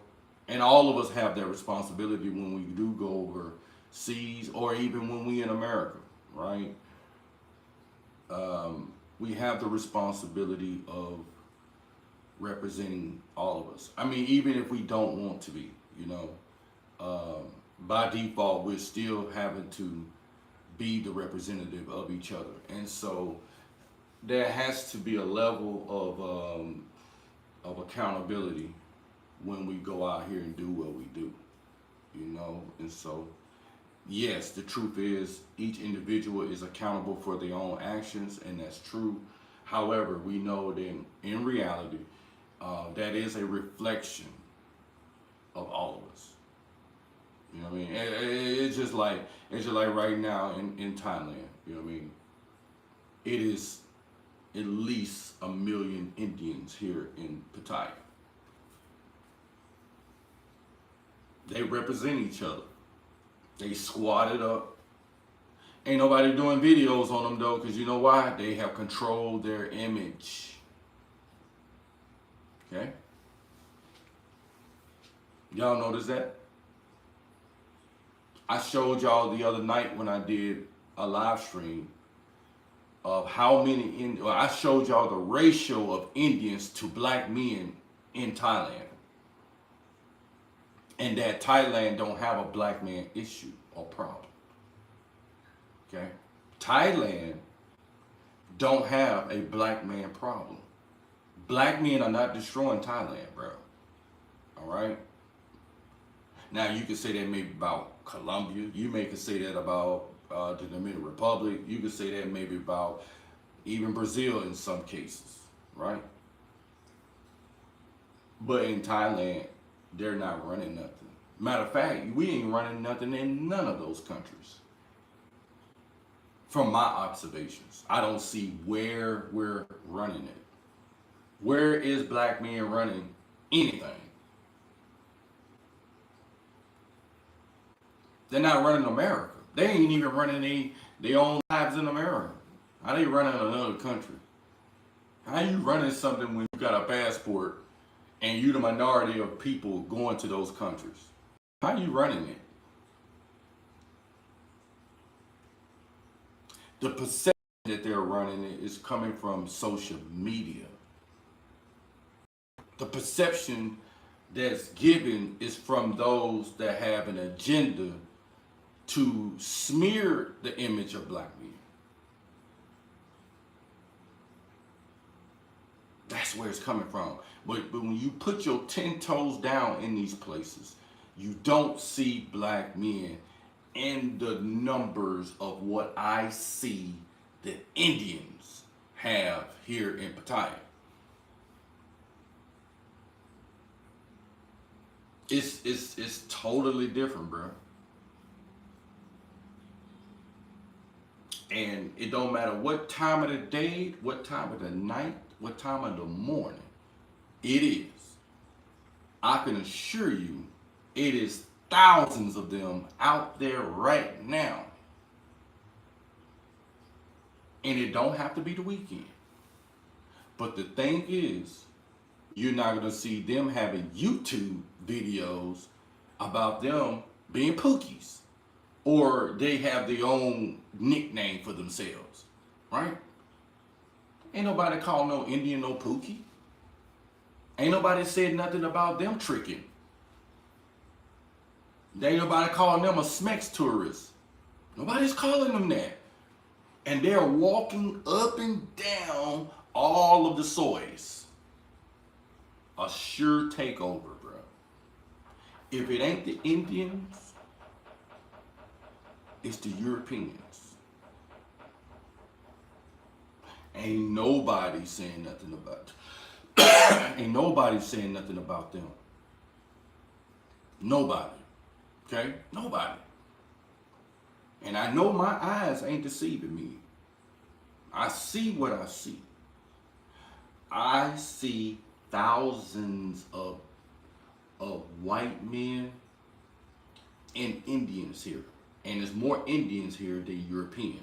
And all of us have that responsibility when we do go overseas or even when we in America, right? We have the responsibility of representing all of us. I mean, even if we don't want to be, you know, by default, we're still having to be the representative of each other. And so there has to be a level of accountability when we go out here and do what we do, you know. And so yes, the truth is each individual is accountable for their own actions, and that's true. However, we know that in reality, that is a reflection of all of us. You know what I mean? It's just like right now in Thailand. You know what I mean? It is at least 1 million Indians here in Pattaya. They represent each other. They squatted up. Ain't nobody doing videos on them though, because you know why? They have controlled their image. Okay? Y'all notice that? I showed y'all the other night when I did a live stream of how many well, I showed y'all the ratio of Indians to black men in Thailand, and that Thailand don't have a black man issue or problem. Okay, Thailand don't have a black man problem. Black men are not destroying Thailand, bro. All right. Now you can say that maybe about Colombia. You may could say that about the Dominican Republic. You could say that maybe about even Brazil in some cases, right? But in Thailand, they're not running nothing. Matter of fact, we ain't running nothing in none of those countries. From my observations, I don't see where we're running it. Where is black men running anything? They're not running America. They ain't even running their own lives in America. How they running another country? How you running something when you got a passport and you the minority of people going to those countries? How you running it? The perception that they're running it is coming from social media. The perception that's given is from those that have an agenda to smear the image of black men. That's where it's coming from. But when you put your 10 toes down in these places, you don't see black men in the numbers of what I see that Indians have here in Pattaya. It's totally different, bro. And it don't matter what time of the day, what time of the night, what time of the morning it is. I can assure you, it is thousands of them out there right now. And it don't have to be the weekend. But the thing is, you're not going to see them having YouTube videos about them being pookies. Or they have their own nickname for themselves, right? Ain't nobody call no Indian no pookie. Ain't nobody said nothing about them tricking. There ain't nobody calling them a Smex tourist. Nobody's calling them that. And they're walking up and down all of the soys. A sure takeover, bro. If it ain't the Indians, it's the Europeans. Ain't nobody saying nothing about ain't nobody saying nothing about them. Nobody. Okay? Nobody. And I know my eyes ain't deceiving me. I see what I see. I see thousands of white men and Indians here. And there's more Indians here than Europeans.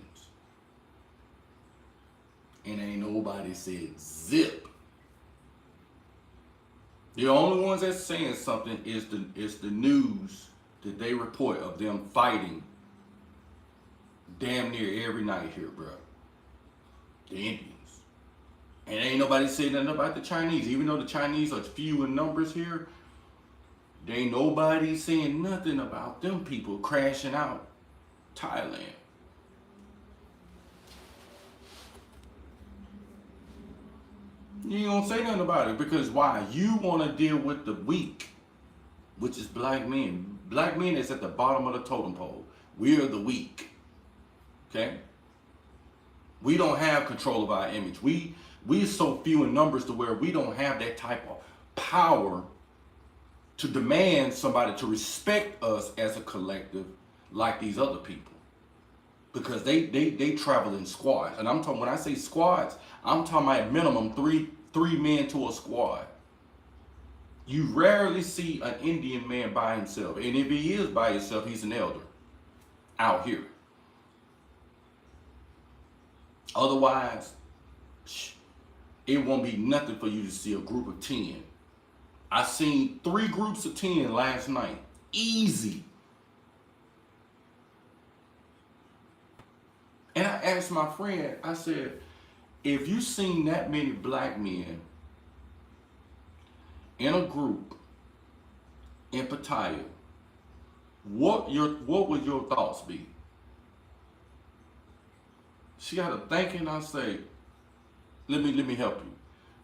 And ain't nobody said zip. The only ones that's saying something is the news that they report of them fighting damn near every night here, bro. The Indians. And ain't nobody saying nothing about the Chinese. Even though the Chinese are few in numbers here, there ain't nobody saying nothing about them people crashing out Thailand. You ain't gonna say nothing about it because why? You want to deal with the weak, which is black men. Black men is at the bottom of the totem pole. We are the weak. Okay? We don't have control of our image. We so few in numbers to where we don't have that type of power to demand somebody to respect us as a collective like these other people. Because they travel in squads. And I'm talking, when I say squads, I'm talking about at minimum three men to a squad. You rarely see an Indian man by himself. And if he is by himself, he's an elder out here. Otherwise, it won't be nothing for you to see a group of 10. I seen 3 groups of 10 last night. Easy. asked my friend, I said, if you seen that many black men in a group in Pattaya, what would your thoughts be? She got to thinking. I say, let me help you.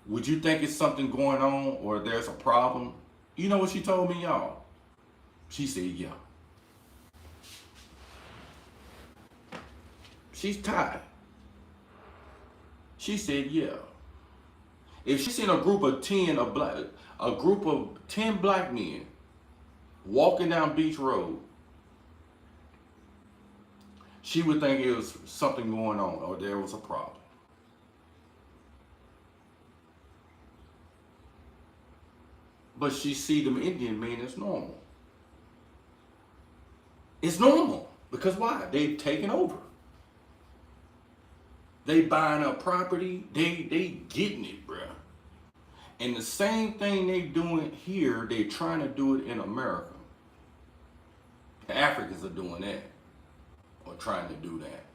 Would you think it's something going on or there's a problem? You know what she told me, y'all? She said, yeah. She's tired. She said, yeah. If she seen a group of 10 black men walking down Beach Road, she would think it was something going on or there was a problem. But she see them Indian men as normal. It's normal. Because why? They've taken over. They buying up property. They getting it, bruh. And the same thing they doing here, they trying to do it in America. The Africans are doing that. Or trying to do that.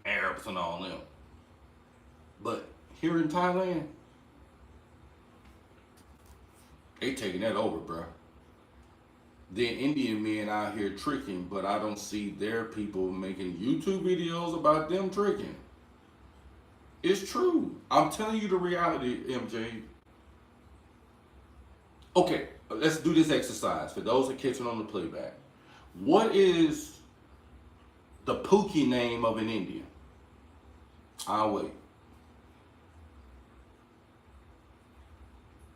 Arabs and all them. But here in Thailand, they taking that over, bro. The Indian men out here tricking, but I don't see their people making YouTube videos about them tricking. It's true. I'm telling you the reality, MJ. Okay, let's do this exercise for those that catching on the playback. What is the Pookie name of an Indian? I'll wait.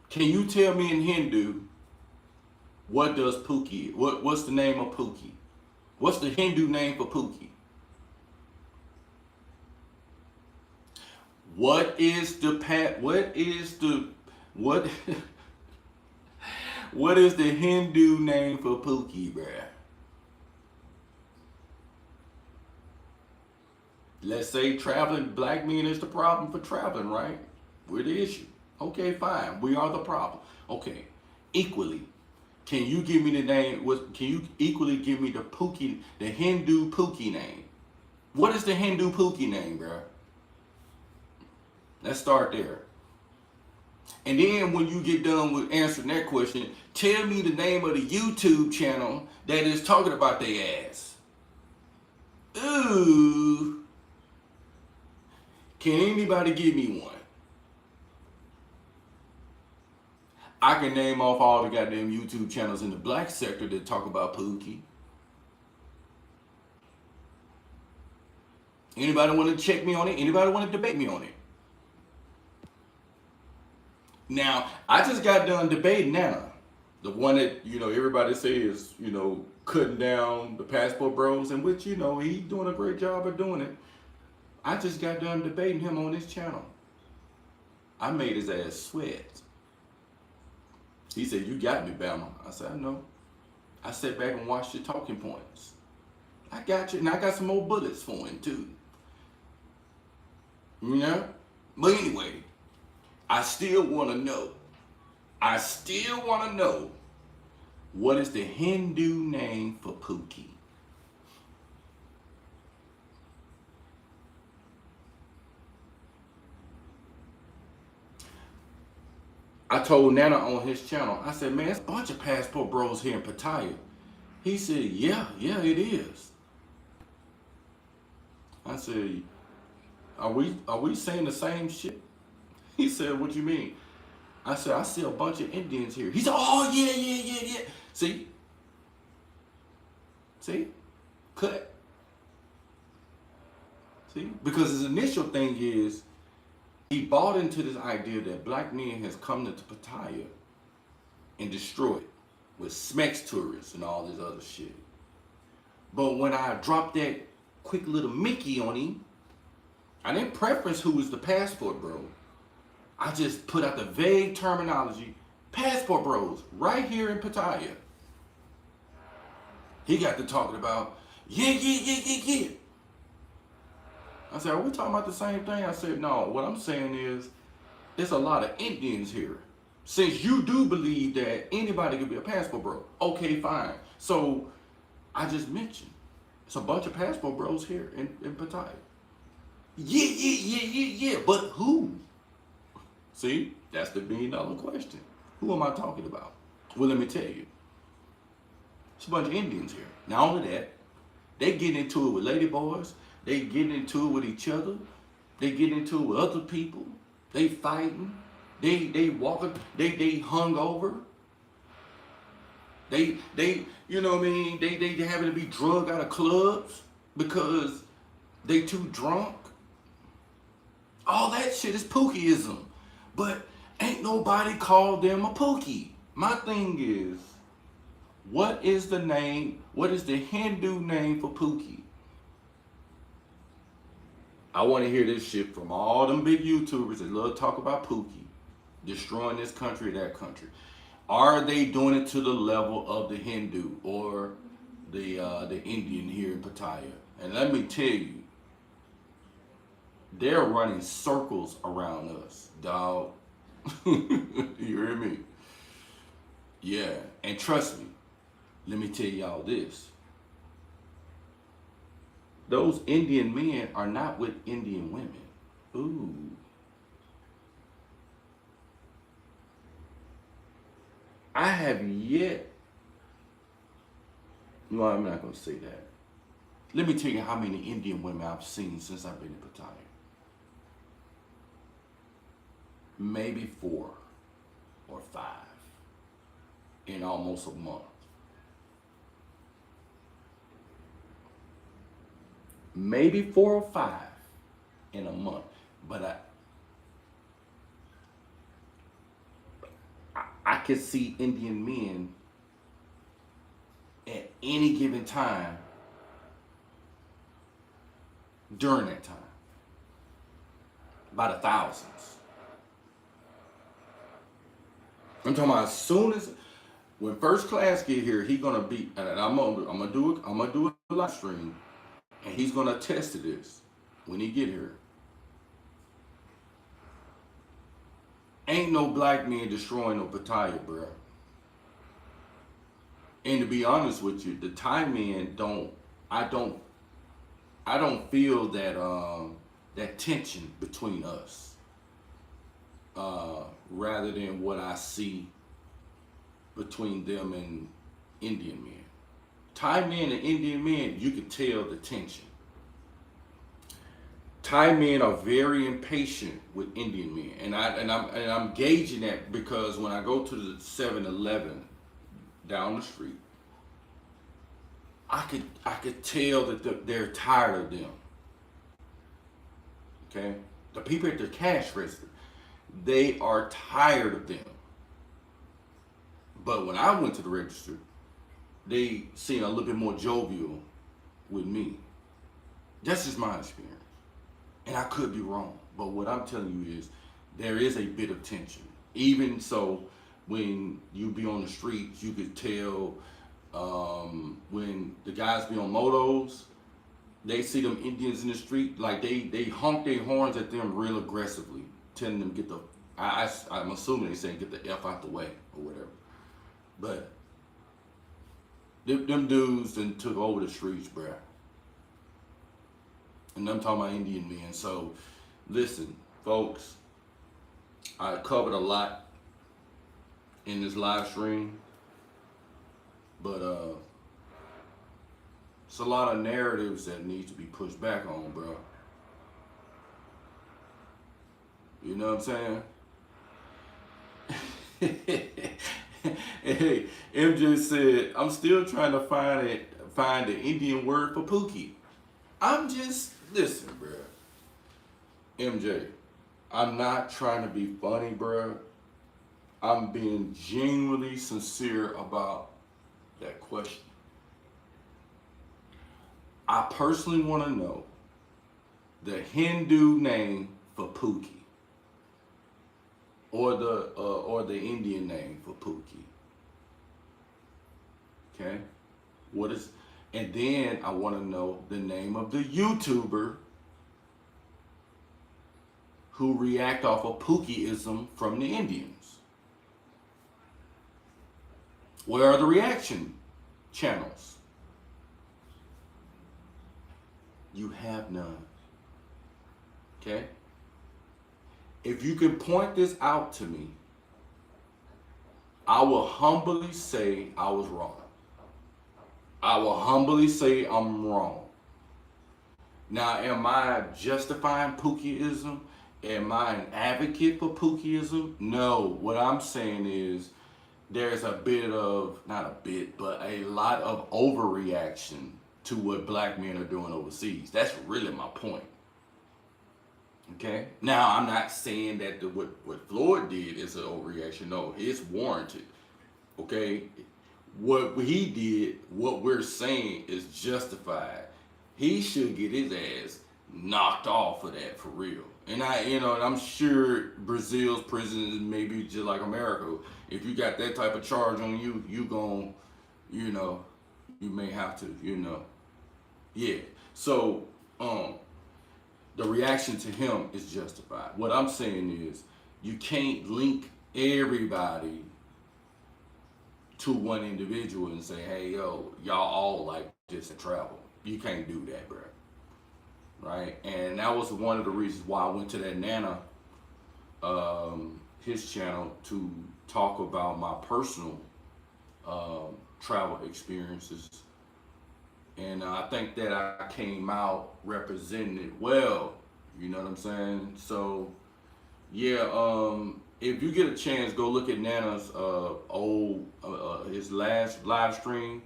Can you tell me in Hindu, what does Pookie, what's the name of Pookie? What's the Hindu name for Pookie? What is the Hindu name for Pookie, bruh? Let's say traveling black men is the problem for traveling, right? We're the issue. Okay, fine. We are the problem. Okay. Equally, can you give me the name? Can you equally give me the Pookie, the Hindu Pookie name? What is the Hindu Pookie name, bro? Let's start there. And then when you get done with answering that question, tell me the name of the YouTube channel that is talking about their ass. Ooh. Can anybody give me one? I can name off all the goddamn YouTube channels in the black sector that talk about Pookie. Anybody want to check me on it? Anybody want to debate me on it? Now, I just got done debating Nana. The one that, everybody says, cutting down the passport bros, and which, he's doing a great job of doing it. I just got done debating him on this channel. I made his ass sweat. He said, you got me, Bama. I said, I know. I sat back and watched your talking points. I got you, and I got some more bullets for him, too. But anyway, I still want to know. What is the Hindu name for Pookie? I told Nana on his channel, I said, man, it's a bunch of passport bros here in Pattaya. He said, yeah, it is. I said, are we saying the same shit? He said, what you mean? I said, I see a bunch of Indians here. He said, oh, yeah. See? Cut. See? Because his initial thing is, he bought into this idea that black men has come to Pattaya and destroyed with Smex tourists and all this other shit. But when I dropped that quick little Mickey on him, I didn't preference who was the passport bro. I just put out the vague terminology, passport bros, right here in Pattaya. He got to talking about, yeah. I said, are we talking about the same thing? I said, no, what I'm saying is, there's a lot of Indians here. Since you do believe that anybody could be a passport bro, okay, fine. So, I just mentioned, it's a bunch of passport bros here in Pattaya. Yeah. But who? See, that's the $1 billion question. Who am I talking about? Well, let me tell you. It's a bunch of Indians here. Not only that, they get into it with ladyboys. They get into it with each other. They get into it with other people. They fighting. They walking. They hung over. They you know what I mean? They having to be drugged out of clubs because they too drunk. All that shit is pookieism. But ain't nobody called them a pookie. My thing is, what is the name? What is the Hindu name for pookie? I want to hear this shit from all them big YouTubers that love to talk about pookie, destroying this country, that country. Are they doing it to the level of the Hindu or the Indian here in Pattaya? And let me tell you, they're running circles around us, dog. You hear me? Yeah, and trust me, let me tell y'all this. Those Indian men are not with Indian women. Ooh. I have yet, no, I'm not going to say that. Let me tell you how many Indian women I've seen since I've been in Pattaya. Maybe 4 or 5 in almost a month. Maybe 4 or 5 in a month. But I could see Indian men at any given time during that time. By the thousands. I'm talking about as soon as when first class get here, he gonna be, and I'm gonna do a live stream, and he's gonna attest to this when he get here. Ain't no black men destroying no Pattaya, bro. And to be honest with you, the Thai men don't. I don't. I don't feel that tension between us. Rather than what I see between them and Indian men. Thai men and Indian men, you can tell the tension. Thai men are very impatient with Indian men, and I'm gauging that because when I go to the 7-Eleven down the street, I could tell that they're tired of them. Okay, the people at the cash register, they are tired of them. But when I went to the register, they seemed a little bit more jovial with me. That's just my experience. And I could be wrong. But what I'm telling you is there is a bit of tension. Even so, when you be on the streets, you could tell when the guys be on motos, they see them Indians in the street, like they honk their horns at them real aggressively, telling them get the, I'm assuming they saying get the F out the way or whatever. But them dudes then took over the streets, bruh. And I'm talking about Indian men. So, listen, folks, I covered a lot in this live stream, but it's a lot of narratives that need to be pushed back on, bro. You know what I'm saying? Hey, MJ said, I'm still trying to find the Indian word for pookie. I'm just, listen, bro. MJ, I'm not trying to be funny, bro. I'm being genuinely sincere about that question. I personally want to know the Hindu name for pookie. Or the Indian name for pookie. Okay? What is, and then I want to know the name of the YouTuber who react off of pookieism from the Indians. Where are the reaction channels? You have none. Okay? If you can point this out to me, I will humbly say I was wrong. I will humbly say I'm wrong. Now, am I justifying Pookieism? Am I an advocate for Pookieism? No. What I'm saying is there's a bit of, not a bit, but a lot of overreaction to what black men are doing overseas. That's really my point. Okay? Now, I'm not saying that what Floyd did is an overreaction. No, it's warranted. Okay? What he did, what we're saying is justified. He should get his ass knocked off of that for real. And I'm sure Brazil's prisons may be just like America. If you got that type of charge on you, you gon', you may have to, yeah. So, the reaction to him is justified. What I'm saying is, you can't link everybody to one individual and say, hey, yo, y'all all like this and travel. You can't do that, bro. Right? And that was one of the reasons why I went to that Nana, his channel, to talk about my personal travel experiences. And I think that I came out representing it well. You know what I'm saying? So, yeah, if you get a chance, go look at Nana's his last live stream.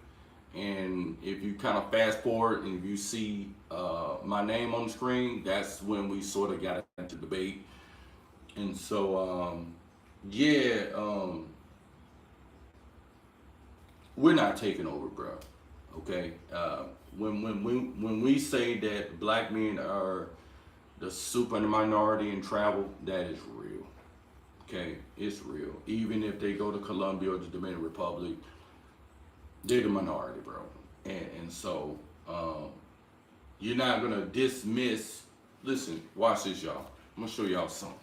And if you kind of fast forward and if you see my name on the screen, that's when we sort of got into debate. And so, we're not taking over, bro. Okay? When we say that black men are the super minority in travel, that is real. Okay? It's real. Even if they go to Colombia or the Dominican Republic, they're the minority, bro. And so, you're not gonna dismiss. Listen, watch this, y'all. I'm gonna show y'all something.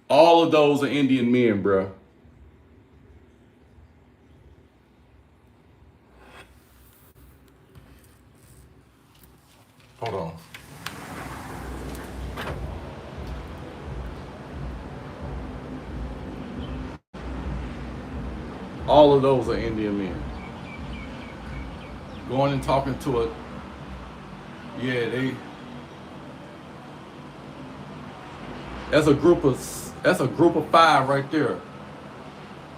All of those are Indian men, bro. Hold on. All of those are Indian men. Going and talking to that's a group of 5 right there.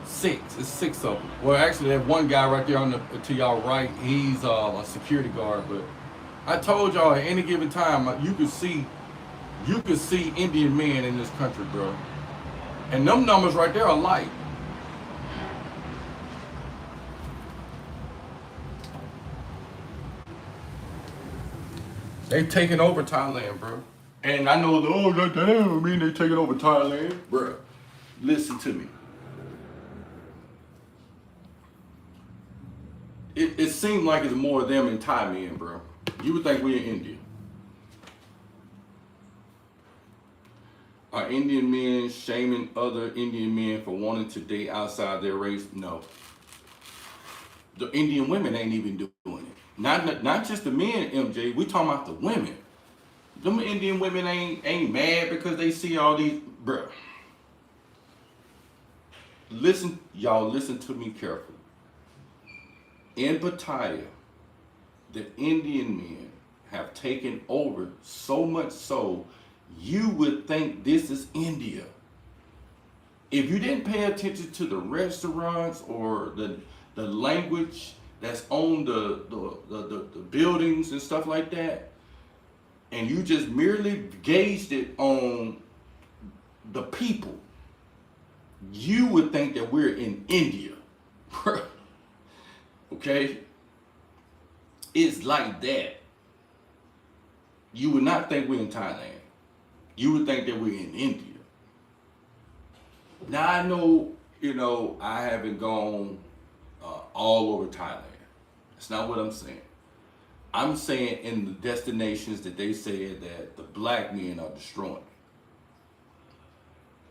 6. It's 6 of them. Well, actually, that one guy right there to y'all right, he's a security guard. But I told y'all at any given time, you could see Indian men in this country, bro. And them numbers right there are light. They taking over Thailand, bro. And I know, that damn, I mean they taking over Thailand, bro. Listen to me. It seemed like it's more of them in Thai men, bro. You would think we're in India. Are Indian men shaming other Indian men for wanting to date outside their race? No. The Indian women ain't even doing it. Not just the men, MJ. We talking about the women. Them Indian women ain't mad because they see all these, bruh. Listen to me carefully. In Pattaya, the Indian men have taken over so much so you would think this is India. If you didn't pay attention to the restaurants or the language that's on the buildings and stuff like that, and you just merely gauged it on the people, you would think that we're in India. Okay? It's like that. You would not think we're in Thailand. You would think that we're in India. Now I know, I haven't gone all over Thailand. That's not what I'm saying. I'm saying in the destinations that they said that the black men are destroying.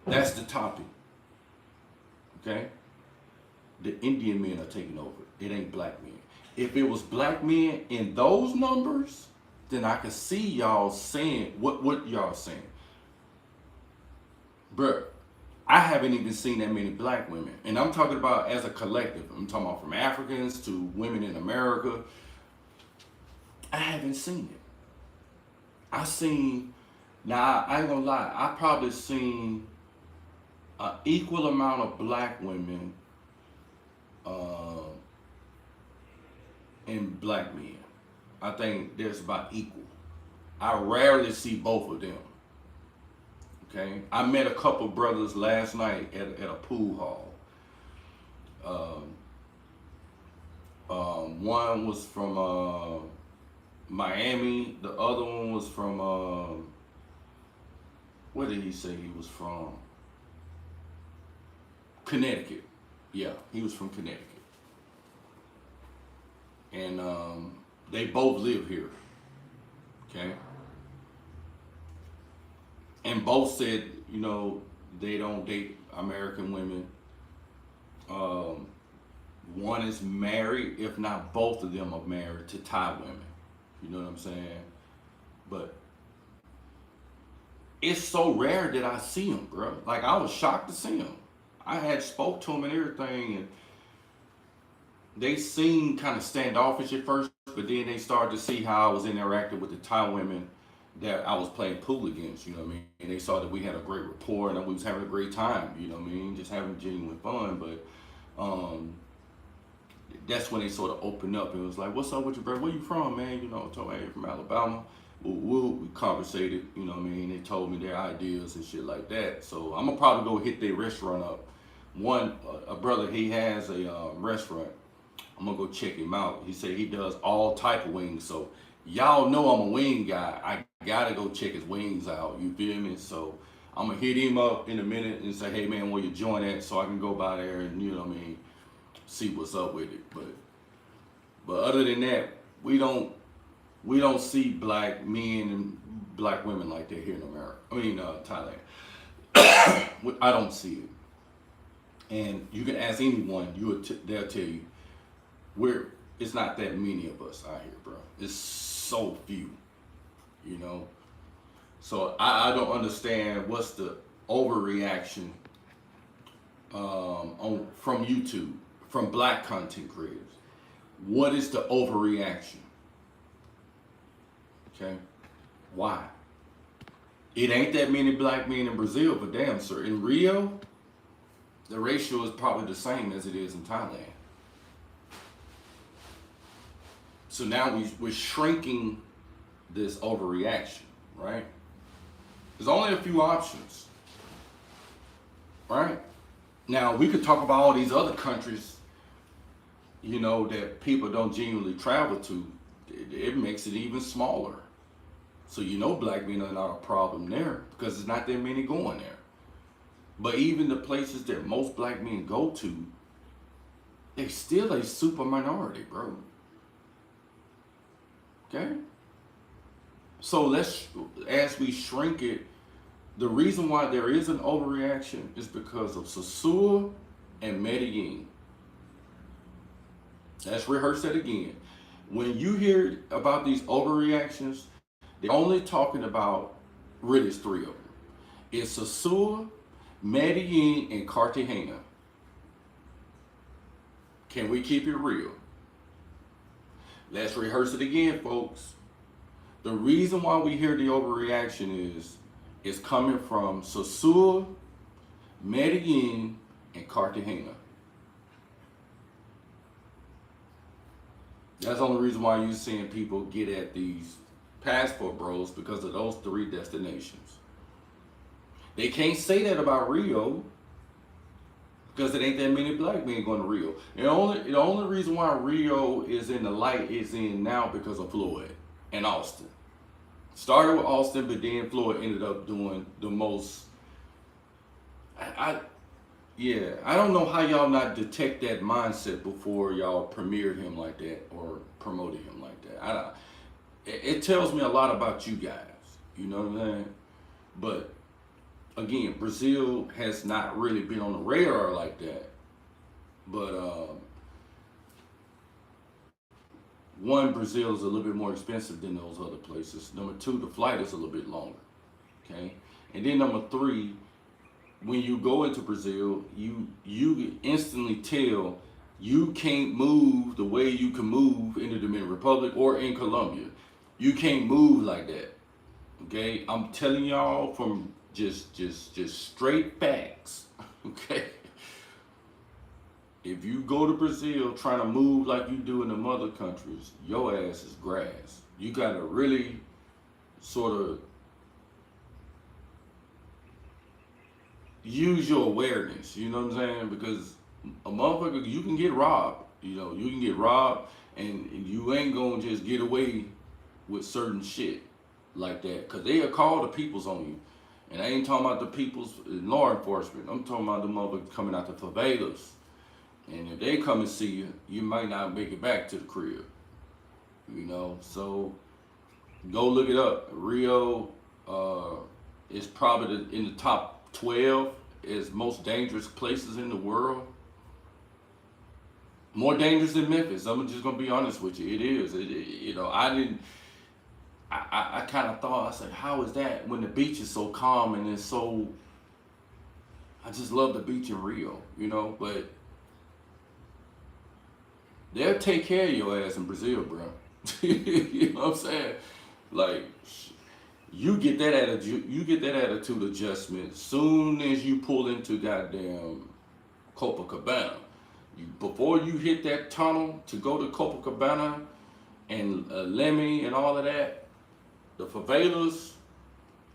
That's the topic. Okay? The Indian men are taking over. It ain't black men. If it was black men in those numbers, then I could see y'all saying what y'all saying. Bruh, I haven't even seen that many black women. And I'm talking about as a collective. I'm talking about from Africans to women in America. I haven't seen it. I seen, now I ain't gonna lie, I probably seen an equal amount of black women uh, and black men. I think there's about equal. I rarely see both of them. Okay, I met a couple brothers last night at a pool hall. One was from Miami. The other one was from where did he say he was from? Connecticut. Yeah, he was from Connecticut, and they both live here. Okay, and both said, you know, they don't date American women. Um, One is married, if not both of them are married to Thai women. You know what I'm saying? But it's so rare that I see them, bro. Like, I was shocked to see them. I had spoke to them and everything, and they seemed kind of standoffish at first, but then they started to see how I was interacting with the Thai women that I was playing pool against, you know what I mean? And they saw that we had a great rapport and we was having a great time, you know what I mean? Just having genuine fun, but that's when they sort of opened up and was like, "What's up with you, bro? Where you from, man?" You know, I told me, "Hey, from Alabama." We conversated, you know what I mean? They told me their ideas and shit like that. So I'm gonna probably go hit their restaurant up. One, a brother, he has a restaurant. I'm gonna go check him out. He said he does all type of wings. So y'all know I'm a wing guy. I gotta go check his wings out. You feel me? So I'm gonna hit him up in a minute and say, "Hey man, where you join at?" So I can go by there and, you know what I mean, see what's up with it. But other than that, we don't see black men and black women like that here in America. I mean, Thailand. I don't see it. And you can ask anyone, they'll tell you, it's not that many of us out here, bro. It's so few, you know. So I don't understand what's the overreaction from YouTube, from black content creators. What is the overreaction? Okay, why? It ain't that many black men in Brazil, but damn, sir, in Rio, the ratio is probably the same as it is in Thailand. So now we're shrinking this overreaction, right? There's only a few options, right? Now we could talk about all these other countries, you know, that people don't genuinely travel to. It makes it even smaller. So you know black men are not a problem there because there's not that many going there. But even the places that most black men go to, they're still a super minority, bro. Okay? So as we shrink it, the reason why there is an overreaction is because of Sosua and Medellin. Let's rehearse that again. When you hear about these overreactions, they're only talking about, really it's three of them. It's Sosua, Medellin, and Cartagena. Can we keep it real? Let's rehearse it again, folks. The reason why we hear the overreaction is coming from Sosua, Medellin, and Cartagena. That's the only reason why you're seeing people get at these passport bros, because of those three destinations. They can't say that about Rio because it ain't that many black men going to Rio. The only reason why Rio is in the light is in now because of Floyd and Austin. Started with Austin, but then Floyd ended up doing the most. I don't know how y'all not detect that mindset before y'all premiered him like that or promoted him like that. It tells me a lot about you guys. You know what I'm saying? But again, Brazil has not really been on the radar like that. But one, Brazil is a little bit more expensive than those other places. Number two, the flight is a little bit longer. Okay, and then number three, when you go into Brazil, you instantly tell you can't move the way you can move in the Dominican Republic or in Colombia. You can't move like that. Okay, I'm telling y'all from just straight facts. Okay, if you go to Brazil trying to move like you do in the mother countries, your ass is grass. You gotta really sort of use your awareness. You know what I'm saying? Because a motherfucker, you can get robbed. You know, you can get robbed, and you ain't gonna just get away with certain shit like that. Cause they'll call the peoples on you. And I ain't talking about the people's law enforcement. I'm talking about the motherfuckers coming out the favelas. And if they come and see you, you might not make it back to the crib. You know, so go look it up. Rio is probably in the top 12 as most dangerous places in the world. More dangerous than Memphis. I'm just gonna be honest with you. It is. You know, I didn't. I kind of thought, I said, how is that when the beach is so calm and it's so. I just love the beach in Rio, you know, but they'll take care of your ass in Brazil, bro. You know what I'm saying? Like, you get that attitude adjustment soon as you pull into goddamn Copacabana. Before you hit that tunnel to go to Copacabana and Lemmy and all of that, the favelas.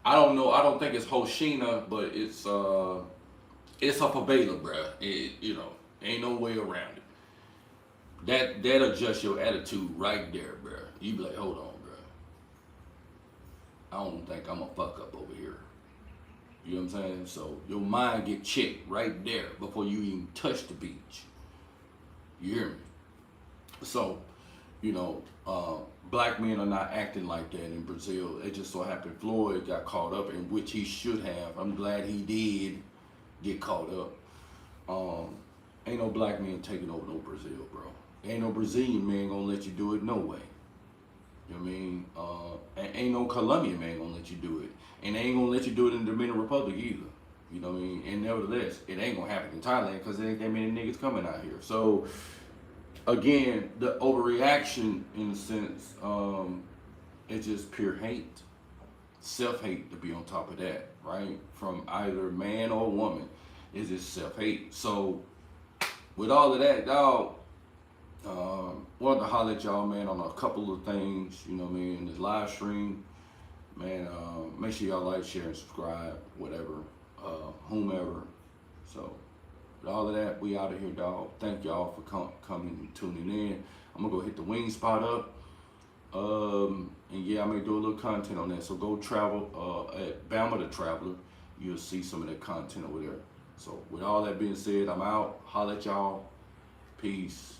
I don't know. I don't think it's Hoshina, but it's a favela, bruh. You know, ain't no way around it. That adjusts your attitude right there, bruh. You be like, hold on, bruh. I don't think I'm a fuck up over here. You know what I'm saying? So your mind get checked right there before you even touch the beach. You hear me? So, you know, black men are not acting like that in Brazil. It just so happened Floyd got caught up, in which he should have. I'm glad he did get caught up. Ain't no black man taking over no Brazil, bro. Ain't no Brazilian man gonna let you do it, no way. You know what I mean? Ain't no Colombian man gonna let you do it. And they ain't gonna let you do it in the Dominican Republic either. You know what I mean? And nevertheless, it ain't gonna happen in Thailand because there ain't that many niggas coming out here. So, again, the overreaction in a sense, it's just pure hate. Self-hate to be on top of that, right? From either man or woman, is just self-hate. So, with all of that, dog, wanted to holler at y'all, man, on a couple of things, you know what I mean, in this live stream. Man, make sure y'all like, share, and subscribe, whatever, whomever. So, with all of that, we out of here, dog. Thank y'all for coming and tuning in. I'm gonna go hit the wing spot up. And yeah, I may do a little content on that. So go travel at Bama the Traveler. You'll see some of that content over there. So with all that being said, I'm out. Holla at y'all. Peace.